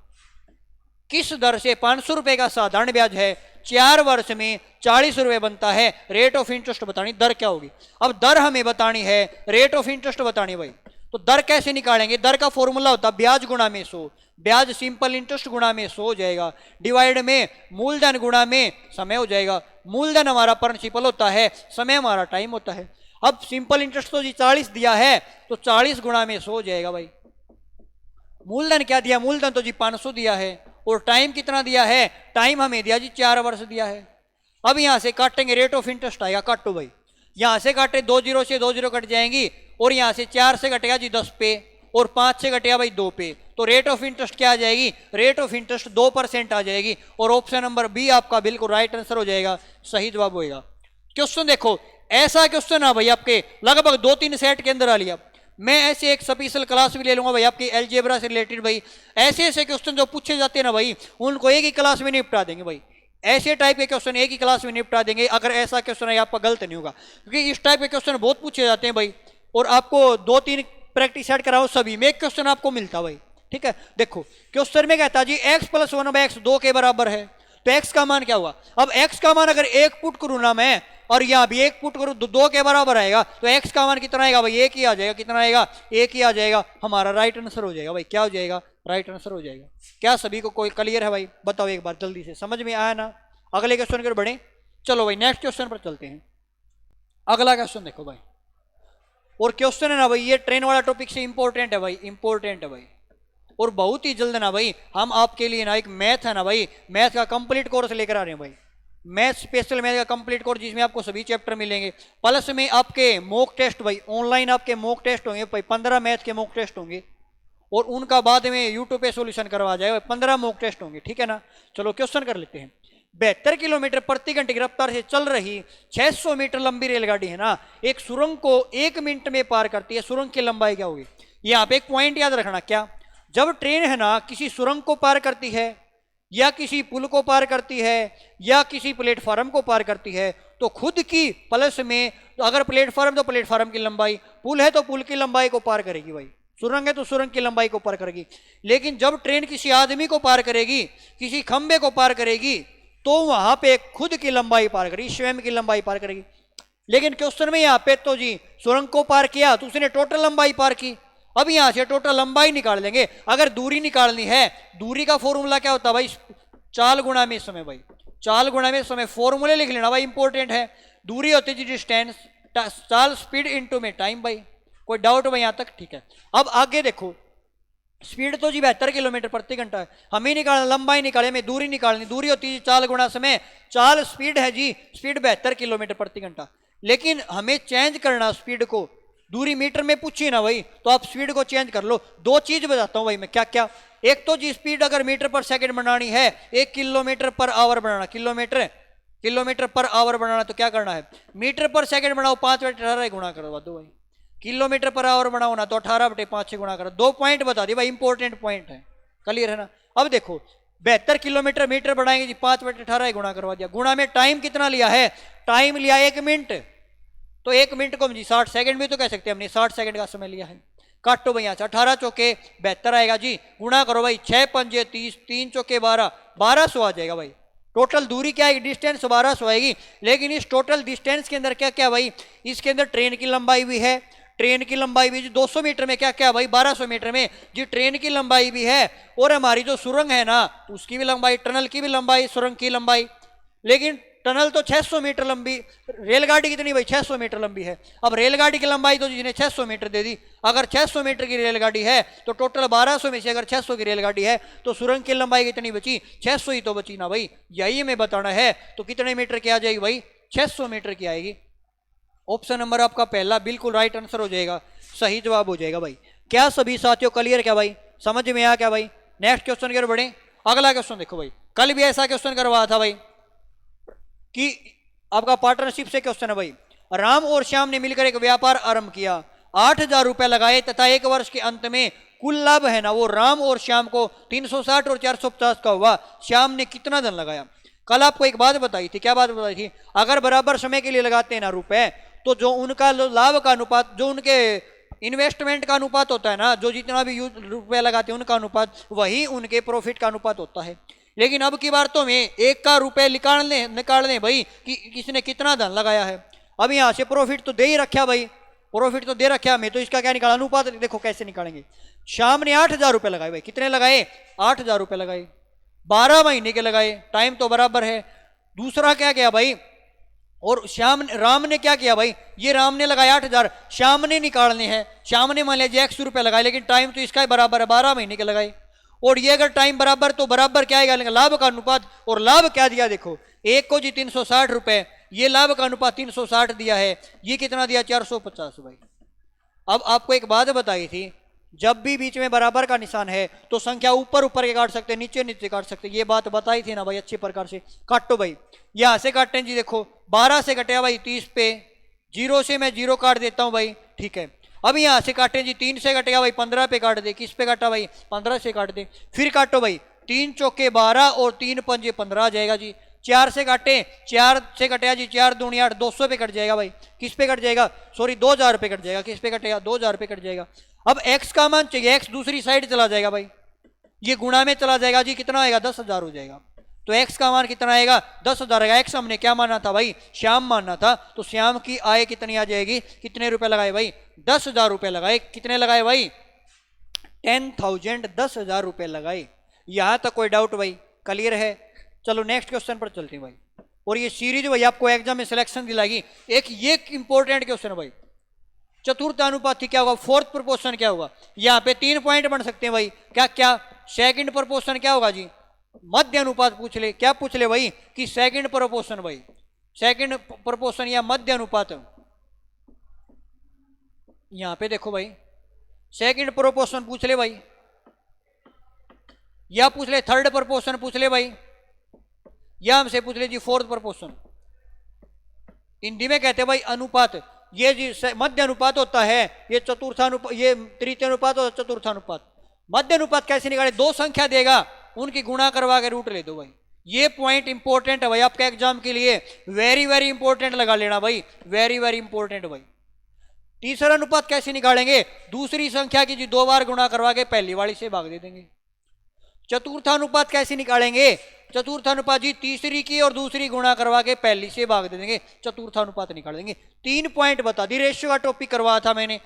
किस दर से 500 रुपए का साधारण ब्याज है 4 वर्ष में 40 रुपए बनता है, रेट ऑफ इंटरेस्ट बतानी, दर क्या होगी। अब दर हमें बतानी है, रेट ऑफ इंटरेस्ट बतानी भाई। तो दर कैसे निकालेंगे, दर का फॉर्मूला होता है ब्याज गुणा में 100। ब्याज सिंपल इंटरेस्ट गुणा में 100 हो जाएगा, डिवाइड में मूलधन गुणा में समय हो जाएगा। मूलधन हमारा प्रिंसिपल होता है, समय हमारा टाइम होता है। अब सिंपल इंटरेस्ट तो जी 40 दिया है, तो 40 गुणा में 100 हो जाएगा भाई। मूलधन क्या दिया, मूलधन तो जी 500 दिया है। और टाइम कितना दिया है, टाइम हमें दिया जी 4 वर्ष दिया है। अब यहां से काटेंगे, रेट ऑफ इंटरेस्ट आएगा, काटो भाई। यहां से काटे 2 जीरो से 2 जीरो कट जाएंगी, और यहां से 4 से कटेगा जी 10 पे, और 5 से कटेगा भाई 2 पे। तो रेट ऑफ इंटरेस्ट क्या आ जाएगी, रेट ऑफ इंटरेस्ट 2% आ जाएगी। और ऑप्शन नंबर बी आपका बिल्कुल राइट आंसर हो जाएगा, सही जवाब होएगा। क्वेश्चन देखो, ऐसा क्वेश्चन है भाई आपके लगभग 2-3 सेट के अंदर आ लिया। मैं ऐसे एक स्पेशल क्लास भी ले लूंगा भाई आपकी अलजेब्रा से रिलेटेड भाई। ऐसे ऐसे क्वेश्चन जो पूछे जाते हैं ना भाई, उनको एक ही क्लास में निपटा देंगे भाई। ऐसे टाइप के क्वेश्चन एक ही क्लास में निपटा देंगे। अगर ऐसा क्वेश्चन है आपका गलत नहीं होगा, क्योंकि इस टाइप के क्वेश्चन बहुत पूछे जाते हैं भाई, और आपको 2-3 प्रैक्टिस सेट कराओ सभी में एक क्वेश्चन आपको मिलता भाई। ठीक है, देखो क्वेश्चन में कहता जी x + 1/x 2 के बराबर है, तो x का मान क्या हुआ? अब x का मान अगर 1 पुट करूं ना मैं, और यहां भी 1 पुट करूं, 2 के बराबर आएगा, तो x का मान कितना आएगा भाई? 1 ही आ जाएगा। कितना आएगा? 1 ही आ जाएगा। हमारा राइट आंसर हो जाएगा भाई। क्या हो जाएगा? राइट आंसर हो जाएगा। क्या सभी को कोई क्लियर है भाई? बताओ एक बार जल्दी से, समझ में आया ना? अगले क्वेश्चन की ओर बढ़े। चलो भाई नेक्स्ट क्वेश्चन पर चलते हैं। अगला क्वेश्चन देखो भाई, और क्वेश्चन है ना भाई, ये ट्रेन वाला टॉपिक से इंपॉर्टेंट है भाई, इंपॉर्टेंट है भाई, और बहुत ही जल्द ना भाई हम आपके लिए ना एक मैथ है ना भाई, मैथ का कंप्लीट कोर्स लेकर आ रहे हैं भाई। मैथ स्पेशल मैथ का कंप्लीट कोर्स, जिसमें आपको सभी चैप्टर मिलेंगे, प्लस में आपके मॉक टेस्ट भाई, ऑनलाइन आपके मॉक टेस्ट होंगे भाई, 15 मैथ के मॉक टेस्ट होंगे, और उनका बाद में यूट्यूब पे सॉल्यूशन करवा जाएगा। 15 मॉक टेस्ट होंगे, ठीक है ना? चलो क्वेश्चन कर लेते हैं। 72 किलोमीटर प्रति घंटे की रफ्तार से चल रही 600 मीटर लंबी रेलगाड़ी है ना, एक सुरंग को 1 मिनट में पार करती है। सुरंग की लंबाई क्या होगी? यहाँ पे एक पॉइंट याद रखना, क्या? जब ट्रेन है ना किसी सुरंग को पार करती है, या किसी पुल को पार करती है, या किसी प्लेटफार्म को पार करती है, तो खुद की प्लस में, तो अगर प्लेटफार्म तो प्लेटफार्म की लंबाई, पुल है तो पुल की लंबाई को पार करेगी भाई, सुरंग है तो सुरंग की लंबाई को पार करेगी। लेकिन जब ट्रेन किसी आदमी को पार करेगी, किसी खंबे को पार करेगी, तो वहां पे खुद की लंबाई पार करेगी, स्वयं की लंबाई पार करेगी। लेकिन क्वेश्चन में यहाँ पे तो जी सुरंग को पार किया तो उसने टोटल लंबाई पार की। अब यहां से टोटल लंबाई निकाल लेंगे। अगर दूरी निकालनी है, दूरी का फॉर्मूला क्या होता है भाई? चाल गुणा में समय भाई, चाल गुणा में समय, फॉर्मूले लिख लेना भाई, इंपॉर्टेंट है। दूरी होती है डिस्टेंस, चाल स्पीड इनटू में टाइम भाई। कोई डाउट भाई यहां तक? ठीक है। अब आगे देखो, स्पीड तो जी 72 किलोमीटर प्रति घंटा है, हमें निकालना, लंबाई निकाले, हमें दूरी निकालनी। दूरी होती है चाल गुणा समय, चाल स्पीड है जी, स्पीड 72 किलोमीटर प्रति घंटा। लेकिन हमें चेंज करना स्पीड को, दूरी मीटर में पूछिए ना भाई, तो आप स्पीड को चेंज कर लो। 2 चीज बताता हूं भाई मैं, क्या क्या? एक तो जी स्पीड अगर मीटर पर सेकंड बनानी है, 1 किलोमीटर पर आवर बनाना, किलोमीटर पर आवर बनाना, तो क्या करना है? मीटर पर सेकंड बनाओ, 5/18 गुणा करवा दो भाई। किलोमीटर पर आवर बनाओ ना, तो 18/5 से गुणा करो। 2 पॉइंट बता दिए भाई, इंपॉर्टेंट पॉइंट है, क्लियर है ना? अब देखो 72 किलोमीटर मीटर बढ़ाएंगे जी, 5/18 गुणा करवा दिया। गुणा में टाइम कितना लिया है? टाइम लिया 1 मिनट, तो 1 मिनट को हम जी 60 सेकंड भी तो कह सकते हैं, हमने 60 सेकंड का समय लिया है। काटो भाई यहाँ से, 18 चौके 72 आएगा जी, गुणा करो भाई, 6 पंजे 30, 3 चौके 12, 1200 आ जाएगा भाई। टोटल दूरी क्या आएगी? डिस्टेंस 1200 आएगी। लेकिन इस टोटल डिस्टेंस के अंदर क्या क्या भाई? इसके अंदर ट्रेन की लंबाई भी है, ट्रेन की लंबाई भी जी 200 मीटर में, क्या क्या भाई? 1200 मीटर में जी ट्रेन की लंबाई भी है, और हमारी जो सुरंग है ना उसकी भी लंबाई, टनल की भी लंबाई, सुरंग की लंबाई। लेकिन टनल तो 600 मीटर लंबी, रेलगाड़ी कितनी भाई? 600 मीटर लंबी है। अब रेलगाड़ी की लंबाई तो जिन्हें 600 मीटर दे दी। अगर 600 मीटर की रेलगाड़ी है तो टोटल 1200 में से अगर 600 की रेलगाड़ी है तो सुरंग की लंबाई कितनी बची? 600 ही तो बची ना भाई। यही हमें बताना है, तो कितने मीटर की आ जाएगी भाई? 600 मीटर की आएगी। ऑप्शन नंबर आपका पहला बिल्कुल राइट आंसर हो जाएगा, सही जवाब हो जाएगा भाई। क्या सभी साथियों क्लियर? क्या भाई समझ में आया? क्या भाई नेक्स्ट क्वेश्चन की ओर बढ़े। अगला क्वेश्चन देखो भाई, कल भी ऐसा क्वेश्चन करवाया था भाई कि आपका पार्टनरशिप से क्वेश्चन है भाई। राम और श्याम ने मिलकर एक व्यापार आरंभ किया, 8,000 रुपए लगाए तथा 1 वर्ष के अंत में कुल लाभ है ना वो राम और श्याम को 360 और 450 का हुआ। श्याम ने कितना धन लगाया? कल आपको एक बात बताई थी, क्या बात बताई थी? अगर बराबर समय के लिए लगाते हैं ना रुपए, तो जो उनका लाभ का अनुपात, जो उनके इन्वेस्टमेंट का अनुपात होता है ना, जो जितना भी रुपया लगाते हैं उनका अनुपात, वही उनके प्रॉफिट का अनुपात होता है। लेकिन अब की बार तो में 1 का रुपए निकाल लें भाई कि किसने कितना धन लगाया है। अब यहाँ से प्रॉफिट तो दे ही रखा भाई, प्रॉफिट तो दे रखा हमें, तो इसका क्या निकाला? अनुपात देखो कैसे निकालेंगे। श्याम ने 8,000 रुपए लगाए भाई, कितने लगाए? 8,000 रुपए लगाए, 12 महीने के लगाए, टाइम तो बराबर है। दूसरा क्या किया भाई? और राम ने क्या किया भाई? ये राम ने लगाया 8,000, श्याम ने निकालने हैं, श्याम ने मान लीजिए 100 रुपए लगाए, लेकिन टाइम तो इसका ही बराबर है, 12 महीने के लगाए। और ये अगर टाइम बराबर, तो बराबर क्या आएगा? लाभ का अनुपात। और लाभ क्या दिया देखो, एक को जी 360 रुपए, ये लाभ का अनुपात 360 दिया है, ये कितना दिया? 450 भाई। अब आपको एक बात बताई थी, जब भी बीच में बराबर का निशान है तो संख्या ऊपर ऊपर के काट सकते, नीचे नीचे काट सकते, ये बात बताई थी ना भाई अच्छी प्रकार से। काटो भाई, यहां से काटते हैं जी, देखो 12 से कटेगा भाई 30 पे, 0 से मैं 0 काट देता हूं भाई, ठीक है। अब यहां से काटे जी, 3 से कटेगा भाई 15 पे काट दे, किस पे काटा भाई? 15 से काट दे। फिर काटो भाई, 3 चौके 12 और 3 पंजे 15 आ जाएगा जी। 4 से काटे, 4 से कटेगा जी 4 दूनी 8, 200 पे कट जाएगा भाई। किस पे कट जाएगा, सॉरी 2000 पे कट जाएगा। किस पे कटेगा, 2000 पे कट जाएगा। अब x का मान चाहिए, x दूसरी साइड चला जाएगा भाई, ये गुणा में चला जाएगा जी, कितना आएगा 10,000 हो जाएगा। तो x का मान कितना आएगा 10,000 आएगा। x हमने क्या माना था भाई, श्याम मानना था, तो श्याम की आय कितनी आ जाएगी, कितने रुपए लगाए भाई 10,000 रुपए लगाए। कितने लगाए भाई 10,000, 10,000 रुपए लगाए। यहां तक कोई डाउट भाई, क्लियर है। चलो नेक्स्ट क्वेश्चन पर चलते हैं भाई। और ये सीरीज भाई आपको एग्जाम में सिलेक्शन दिलाएगी। एक ये इंपॉर्टेंट क्वेश्चन है भाई, चतुर्थ अनुपाती क्या होगा, फोर्थ प्रोपोर्शन क्या होगा। यहाँ पे 3 पॉइंट बन सकते हैं भाई। क्या क्या, सेकंड प्रोपोर्शन क्या होगा जी, मध्य अनुपात पूछ ले। क्या पूछ ले भाई कि सेकंड प्रोपोर्शन भाई, सेकंड प्रोपोर्शन या मध्य अनुपात। यहां पे देखो भाई सेकंड प्रोपोर्शन पूछ ले भाई, या पूछ ले थर्ड प्रोपोर्शन पूछ ले भाई, या हमसे पूछ ले जी फोर्थ प्रोपोर्शन। हिंदी में कहते हैं भाई अनुपात। ये जी मध्य अनुपात होता है, ये चतुर्थानुपात, ये तृतीय अनुपात और चतुर्थानुपात। मध्य अनुपात कैसे निकाले, 2 संख्या देगा उनकी गुणा करवा के रूट ले दो भाई। ये पॉइंट इंपॉर्टेंट है भाई आपके एग्जाम के लिए, वेरी वेरी इंपॉर्टेंट लगा लेना भाई, वेरी वेरी इंपॉर्टेंट भाई। तीसरा अनुपात कैसे निकालेंगे, दूसरी संख्या की जी 2 बार गुणा करवा के पहली वाली से भाग दे देंगे। चतुर्थानुपात कैसे निकालेंगे, चतुर्थानुपात जी तीसरी की और दूसरी गुणा करवा के पहली से भाग दे देंगे, चतुर्थानुपात निकाल देंगे। 3 पॉइंट बता दी, रेशियो का टॉपिक करवाया था मैंने,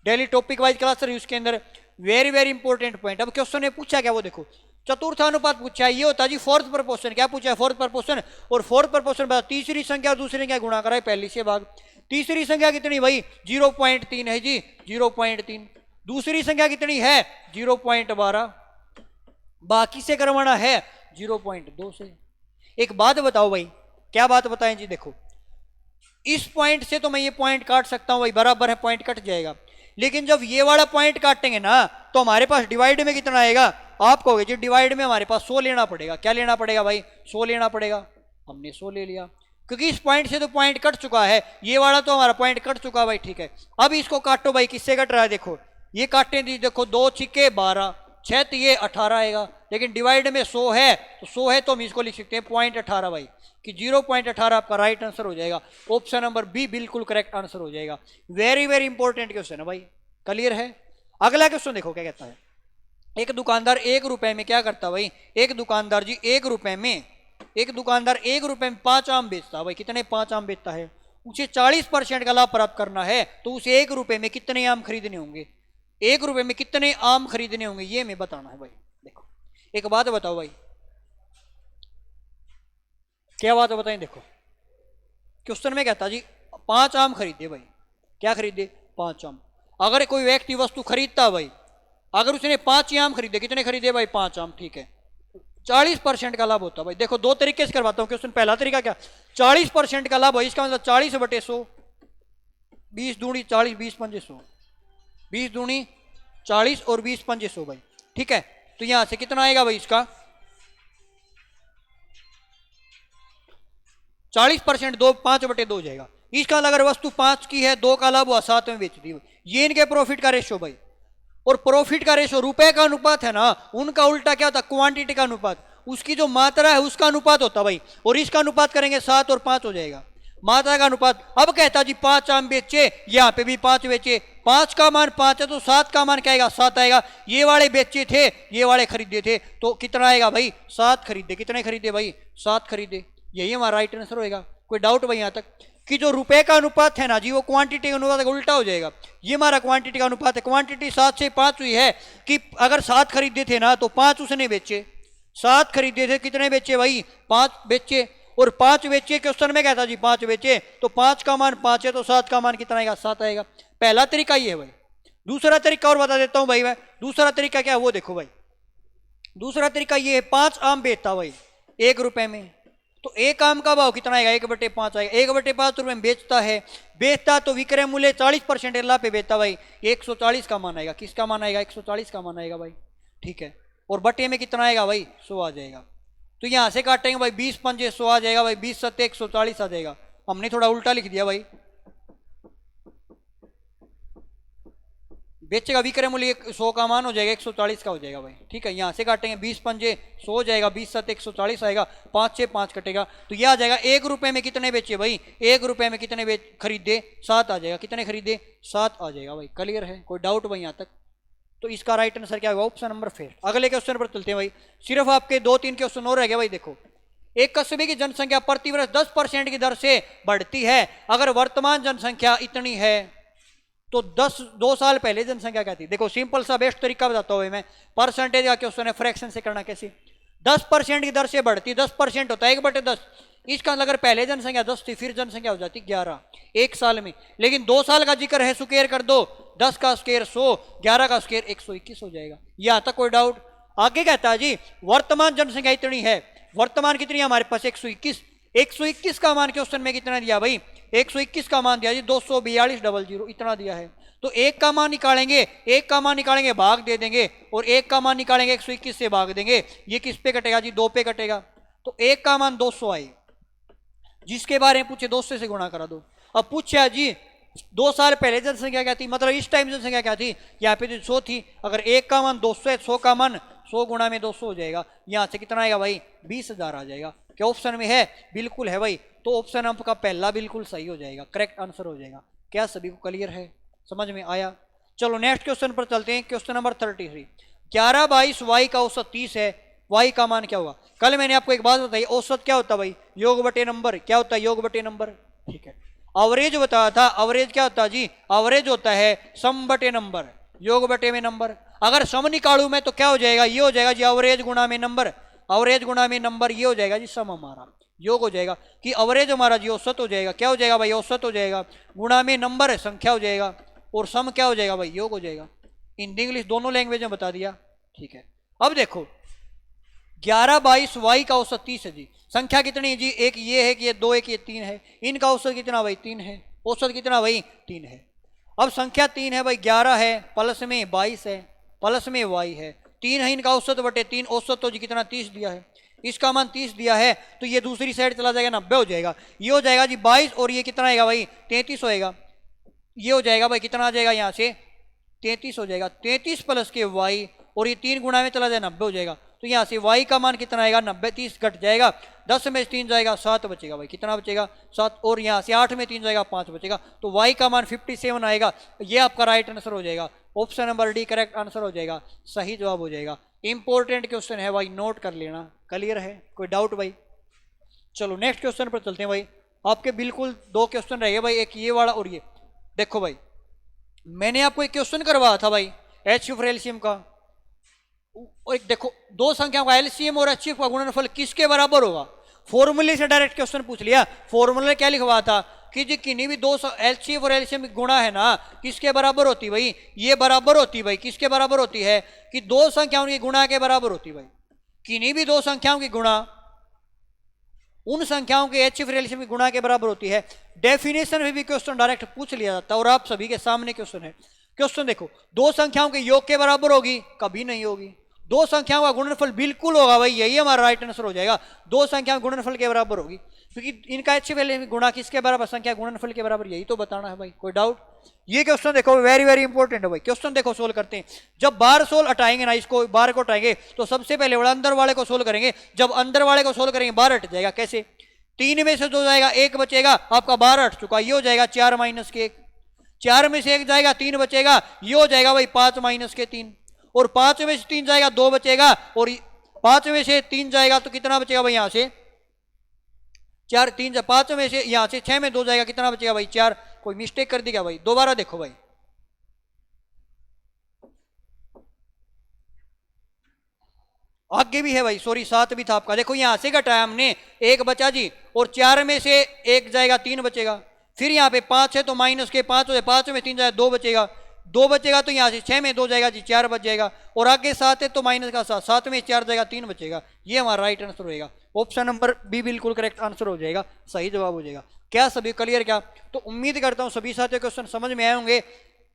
डेली टॉपिक वाइज क्लास रही उसके अंदर, वेरी वेरी इंपॉर्टेंट पॉइंट। अब क्वेश्चन ने पूछा क्या, वो देखो चतुर्थानुपात पूछा है, ये होता है जी फोर्थ प्रोपोर्शन। क्या पूछा है, फोर्थ प्रोपोर्शन। और फोर्थ प्रोपोर्शन बता, तीसरी संख्या और दूसरी संख्या गुणा कराए पहली से भाग। तीसरी संख्या कितनी भाई 0.3 है जी, 0.3। दूसरी संख्या कितनी है 0.12, बाकी से करवाना है 0.2 से। एक बात बताओ भाई, क्या बात बताएं जी, देखो इस पॉइंट से तो मैं ये पॉइंट काट सकता हूं भाई, बराबर है, पॉइंट कट जाएगा। लेकिन जब ये वाला पॉइंट काटेंगे ना तो हमारे पास डिवाइड में कितना आएगा, आप कहोगे जी डिवाइड में हमारे पास 100 लेना पड़ेगा। क्या लेना पड़ेगा भाई, 100 लेना पड़ेगा। हमने 100 ले लिया, क्योंकि इस पॉइंट से तो पॉइंट कट चुका है, ये वाला तो हमारा पॉइंट कट चुका है भाई, ठीक है। अब इसको काटो भाई, किससे कट रहा है, देखो ये काटे दी, देखो 2 छिक्के 12, 6 तो ये 18 आएगा। लेकिन डिवाइड में 100 है, तो 100 है तो हम इसको लिख सकते हैं 0.18 भाई, कि 0.18 आपका राइट आंसर हो जाएगा। ऑप्शन नंबर बी बिल्कुल करेक्ट आंसर हो जाएगा। वेरी वेरी इंपॉर्टेंट क्वेश्चन है भाई, क्लियर है। अगला क्वेश्चन देखो क्या कहता है, एक दुकानदार 1 रुपए में क्या करता भाई, एक दुकानदार जी 1 रुपए में, एक दुकानदार 1 रुपए में 5 आम बेचता भाई। कितने 5 आम बेचता है, उसे 40% का लाभ प्राप्त करना है, तो उसे 1 रुपए में कितने आम खरीदने होंगे, 1 रुपए में कितने आम खरीदने होंगे, ये हमें बताना है भाई। देखो एक बात बताओ भाई, क्या बात बताएं, देखो क्वेश्चन में कहता जी 5 आम खरीदे भाई, क्या खरीदे 5 आम। अगर कोई व्यक्ति वस्तु खरीदता भाई, अगर उसने 5 आम खरीदे, कितने खरीदे भाई 5 आम, ठीक है, 40% का लाभ होता है भाई। देखो 2 तरीके से करवाता हूं क्वेश्चन। पहला तरीका क्या, 40% का लाभ हो, इसका मतलब 40/100, 20 दूनी 40, 20 पंजे 100, 20 दूनी 40 और 20 पंजे 100 भाई, ठीक है। तो यहां से कितना आएगा भाई, इसका 40% 2 5/2 हो जाएगा। इसका अगर वस्तु 5 की है, 2 का लाभ हुआ, 7 में बेच दी, ये इनके प्रॉफिट का रेशो भाई। और प्रॉफिट का रेशो रुपए का अनुपात है ना, उनका उल्टा क्या होता है, क्वांटिटी का अनुपात, उसकी जो मात्रा है उसका अनुपात होता भाई। और इसका अनुपात करेंगे 7 और 5 हो जाएगा, मात्रा का अनुपात। अब कहता जी 5 आम बेचे, यहाँ पे भी 5 बेचे, 5 का मान 5 है तो 7 का मान क्या आएगा, 7 आएगा। ये वाले बेचे थे, ये वाले खरीदे थे, तो कितना आएगा भाई 7 खरीदे। कितने खरीदे भाई 7 खरीदे, यही हमारा राइट आंसर होएगा। कोई डाउट भाई यहाँ तक, कि जो रुपए का अनुपात है ना जी, वो क्वांटिटी का अनुपात का उल्टा हो जाएगा। ये हमारा क्वांटिटी का अनुपात है, क्वांटिटी 7 से 5 हुई है, कि अगर 7 खरीदे थे ना तो 5 उसने बेचे, 7 खरीदे थे, कितने बेचे भाई 5 बेचे, और 5 बेचे। क्वेश्चन में कहता जी 5 बेचे, तो 5 का मान 5 है तो 7 का मान कितना आएगा 7 आएगा। पहला तरीका ये है भाई। दूसरा तरीका और बता देता हूं भाई मैं, दूसरा तरीका क्या है वो देखो भाई। दूसरा तरीका ये है, 5 आम बेचता भाई 1 रुपए में, तो 1 आम का भाव कितना आएगा 1/5 आएगा। 1/5 रुपए में बेचता है, बेचता तो विक्रय मूल्य 40% लाभ पे बेचता भाई, 140 का मान आएगा। किसका मान आएगा 140 का मान आएगा भाई, ठीक है। और बटे में कितना आएगा भाई 100 आ जाएगा। तो यहां से काटेंगे भाई 20 पंजे 100 आ जाएगा भाई, 20 सत्ते 140 आ जाएगा। हमने थोड़ा उल्टा लिख दिया भाई, बेचेगा विक्रय मूल्य 100 का मान हो जाएगा 140 का हो जाएगा भाई, ठीक है। यहाँ से काटेंगे 20 पंजे 100 हो जाएगा, 20 7 140 आएगा, 5 6 5 कटेगा, तो यह आ जाएगा 1 रुपए में कितने बेचे भाई, 1 रुपए में कितने खरीदे 7 आ जाएगा, कितने खरीदे 7 आ जाएगा भाई। क्लियर है, कोई डाउट भाई यहाँ तक? तो इसका राइट आंसर क्या होगा, ऑप्शन नंबर फेर। अगले क्वेश्चन पर चलते हैं भाई, सिर्फ आपके 2-3 क्वेश्चन और रह गए भाई। देखो, एक कस्बे की जनसंख्या प्रति वर्ष 10% की दर से बढ़ती है, अगर वर्तमान जनसंख्या इतनी है तो 2 साल पहले जनसंख्या क्या थी। देखो सिंपल सा बेस्ट तरीका बताता हूं मैं, परसेंटेज का क्वेश्चन है, फ्रैक्शन से करना कैसे। 10% की दर से बढ़ती, 10% होता है 1/10, इसका अगर पहले जनसंख्या 10 थी फिर जनसंख्या हो जाती 11 एक साल में, लेकिन 2 साल का जिक्र है, स्क्वायर कर दो, 10 का स्क्वायर 100, 11 का स्क्वायर 121 हो जाएगा। यहां तक कोई डाउट? आगे कहता है जी वर्तमान जनसंख्या इतनी है, वर्तमान कितनी है हमारे पास 121, 121 का मान क्वेश्चन में कितना दिया भाई, 121 का मान दिया जी 242,000 इतना दिया है। तो एक का मान निकालेंगे, एक का मान निकालेंगे भाग दे देंगे, और एक का मान निकालेंगे 121 से भाग देंगे, ये किस पे कटेगा जी 2 पे कटेगा। तो एक का मान 200 आए, जिसके बारे में पूछे 200 से गुणा करा दो। अब पूछा जी 2 साल पहले जनसंख्या क्या थी, मतलब इस टाइम जनसंख्या क्या थी, यहाँ पे तो 100 थी, अगर एक का मान 200 है, 100 का मान 100 गुणा में 200 हो जाएगा, यहाँ से कितना आएगा भाई 20,000 आ जाएगा। क्या ऑप्शन में है? बिल्कुल है भाई, तो ऑप्शन आपका पहला बिल्कुल सही हो जाएगा, करेक्ट आंसर हो जाएगा। क्या सभी को क्लियर है, समझ में आया? चलो नेक्स्ट क्वेश्चन पर चलते हैं, क्वेश्चन नंबर 33। 11/22 y का औसत 30 है, y का मान क्या होगा। कल मैंने आपको एक बात बताई, औसत क्या होता है भाई, योग बटे नंबर, क्या होता है योग बटे नंबर, ठीक है। एवरेज बताया था, एवरेज क्या होता है जी, एवरेज होता है सम बटे नंबर, योग बटे में नंबर। अगर सम निकालू मैं तो क्या हो जाएगा, ये हो जाएगा जी एवरेज गुणा में नंबर, एवरेज गुणा में नंबर, ये हो जाएगा जी सम हमारा, योग हो जाएगा कि एवरेज हमारा जी औसत हो जाएगा, क्या हो जाएगा भाई औसत हो जाएगा, गुणा में नंबर संख्या हो जाएगा, और सम क्या हो जाएगा भाई योग हो जाएगा। हिंदी इंग्लिश दोनों लैंग्वेज में बता दिया, ठीक है। अब देखो 11/22 y का औसत 30 है जी, संख्या कितनी है जी, एक ये है कि ये 2 एक ये 3 है, इनका औसत कितना भाई 3 है, औसत कितना भाई 3 है। अब संख्या 3 है भाई, 11 है प्लस में 22 है प्लस में y है, 3 है, इनका औसत बटे 3, औसत तो जी कितना 30 दिया है, इसका मान 30 दिया है, तो ये दूसरी साइड चला जाएगा 90 हो जाएगा, ये हो जाएगा जी 22, और ये कितना आएगा भाई 33 होएगा, ये हो जाएगा भाई कितना आ जाएगा यहाँ से 33 हो जाएगा, 33 प्लस के y, और ये 3 गुणा में चला जाए 90 हो जाएगा, तो यहाँ से y का मान कितना आएगा 90, 30 घट जाएगा, 10 में 3 जाएगा 7 बचेगा भाई, कितना बचेगा 7, और यहाँ से 8 में 3 जाएगा 5 बचेगा, तो y का मान 57 आएगा। ये आपका राइट आंसर हो जाएगा, option number D correct answer हो जाएगा, सही जवाब हो जाएगा। इंपॉर्टेंट क्वेश्चन है भाई, नोट कर लेना। क्लियर है, कोई डाउट भाई? चलो नेक्स्ट क्वेश्चन पर चलते हैं भाई, आपके बिल्कुल 2 क्वेश्चन रह गए भाई, एक ये वाला और ये। देखो भाई मैंने आपको एक क्वेश्चन करवाया था भाई एचसीएफ और एलसीएम का, और एक देखो 2 संख्याओं का एलसीएम और एचसीएफ का गुणनफल किसके बराबर होगा। फॉर्मूले से डायरेक्ट क्वेश्चन पूछ लिया, फॉर्मूले क्या लिखवा था कि जी किन्हीं भी 2 एलसीएम और एलसीएम की गुणा है ना, किसके बराबर होती भाई, ये बराबर होती भाई, किसके बराबर होती है कि 2 संख्याओं की गुणा के बराबर होती भाई। किन्हीं भी 2 संख्याओं की गुणा उन संख्याओं के एचसीएफ और एलसीएम की गुणा के बराबर होती है। डेफिनेशन में भी क्वेश्चन डायरेक्ट पूछ लिया जाता है, और आप सभी के सामने क्वेश्चन है। क्वेश्चन देखो, 2 संख्याओं के योग के बराबर होगी, कभी नहीं होगी। 2 संख्याओं का गुणनफल बिल्कुल होगा भाई, यही हमारा राइट आंसर हो जाएगा, 2 संख्याओं गुणनफल के बराबर होगी, क्योंकि इनका एचसीएफ एलसीएम गुणा किसके बराबर, संख्या गुणनफल के बराबर, यही तो बताना है भाई। कोई डाउट? ये क्वेश्चन देखो वेरी वेरी इंपॉर्टेंट है भाई। क्वेश्चन देखो सोल्व करते हैं, जब बार सोल्व हटाएंगे ना, इसको बार को हटाएंगे तो सबसे पहले वाला अंदर वाले को सोल्व करेंगे, जब अंदर वाले को सोल्व करेंगे बार हट जाएगा। कैसे? 3 में से 2 जाएगा, 1 बचेगा, आपका 12 हट चुका, ये हो जाएगा 4 माइनस के 1, 4 में से 1 जाएगा, 3 बचेगा, ये हो जाएगा भाई 5 माइनस के 3, और 5 में से 3 जाएगा 2 बचेगा, और 5 में से 3 जाएगा तो कितना बचेगा भाई यहाँ से 4, 3 5 में से यहाँ से 6 में 2 जाएगा, कितना बचेगा भाई 4। कोई मिस्टेक कर दी क्या भाई? दोबारा देखो भाई, आगे भी है भाई, सॉरी 7 भी था आपका। देखो यहां से घटाया हमने, 1 बचा जी, और 4 में से 1 जाएगा, 3 बचेगा, फिर यहाँ पे 5 है तो माइनस के 5 हो जाए, 5 में 3 जाएगा 2 बचेगा, 2 बचेगा तो यहाँ से 6 में 2 जाएगा जी 4 बच जाएगा, और आगे 7 है तो माइनस का 7, 7 में 4 जाएगा 3 बचेगा। ये हमारा राइट आंसर होएगा, ऑप्शन नंबर बी बिल्कुल करेक्ट आंसर हो जाएगा, सही जवाब हो जाएगा। क्या सभी क्लियर? क्या तो उम्मीद करता हूँ सभी साथियों क्वेश्चन समझ में आए होंगे।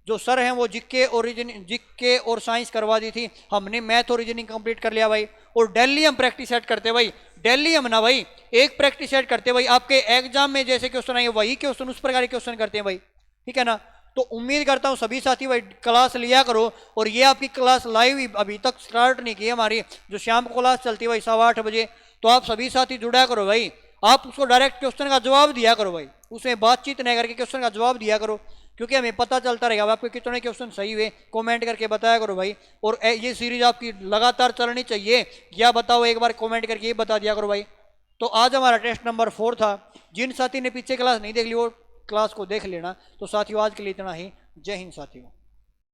जो सर हैं वो जीके और साइंस करवा दी थी, हमने मैथ और रीजनिंग कंप्लीट कर लिया भाई, और डेली हम प्रैक्टिस सेट करते भाई, डेली हम ना भाई एक प्रैक्टिस सेट करते भाई, आपके एग्जाम में जैसे क्वेश्चन आएंगे वही क्वेश्चन उस प्रकार के क्वेश्चन करते हैं भाई, ठीक है ना। तो उम्मीद करता हूँ सभी साथी भाई क्लास लिया करो। और ये आपकी क्लास लाइव ही अभी तक स्टार्ट नहीं की है हमारी, जो शाम को क्लास चलती है भाई 8:15 बजे, तो आप सभी साथी जुड़ा करो भाई। आप उसको डायरेक्ट क्वेश्चन का जवाब दिया करो भाई, उसमें बातचीत नहीं करके क्वेश्चन का जवाब दिया करो, क्योंकि हमें पता चलता रहेगा आपके कितने क्वेश्चन सही हुए। कमेंट करके बताया करो भाई। और ये सीरीज आपकी लगातार चलनी चाहिए, या बताओ एक बार कमेंट करके ये बता दिया करो भाई। तो आज हमारा टेस्ट नंबर 4 था। जिन साथी ने पीछे क्लास नहीं देख ली वो क्लास को देख लेना। तो साथियों आज के लिए इतना ही। जय हिंद साथियों।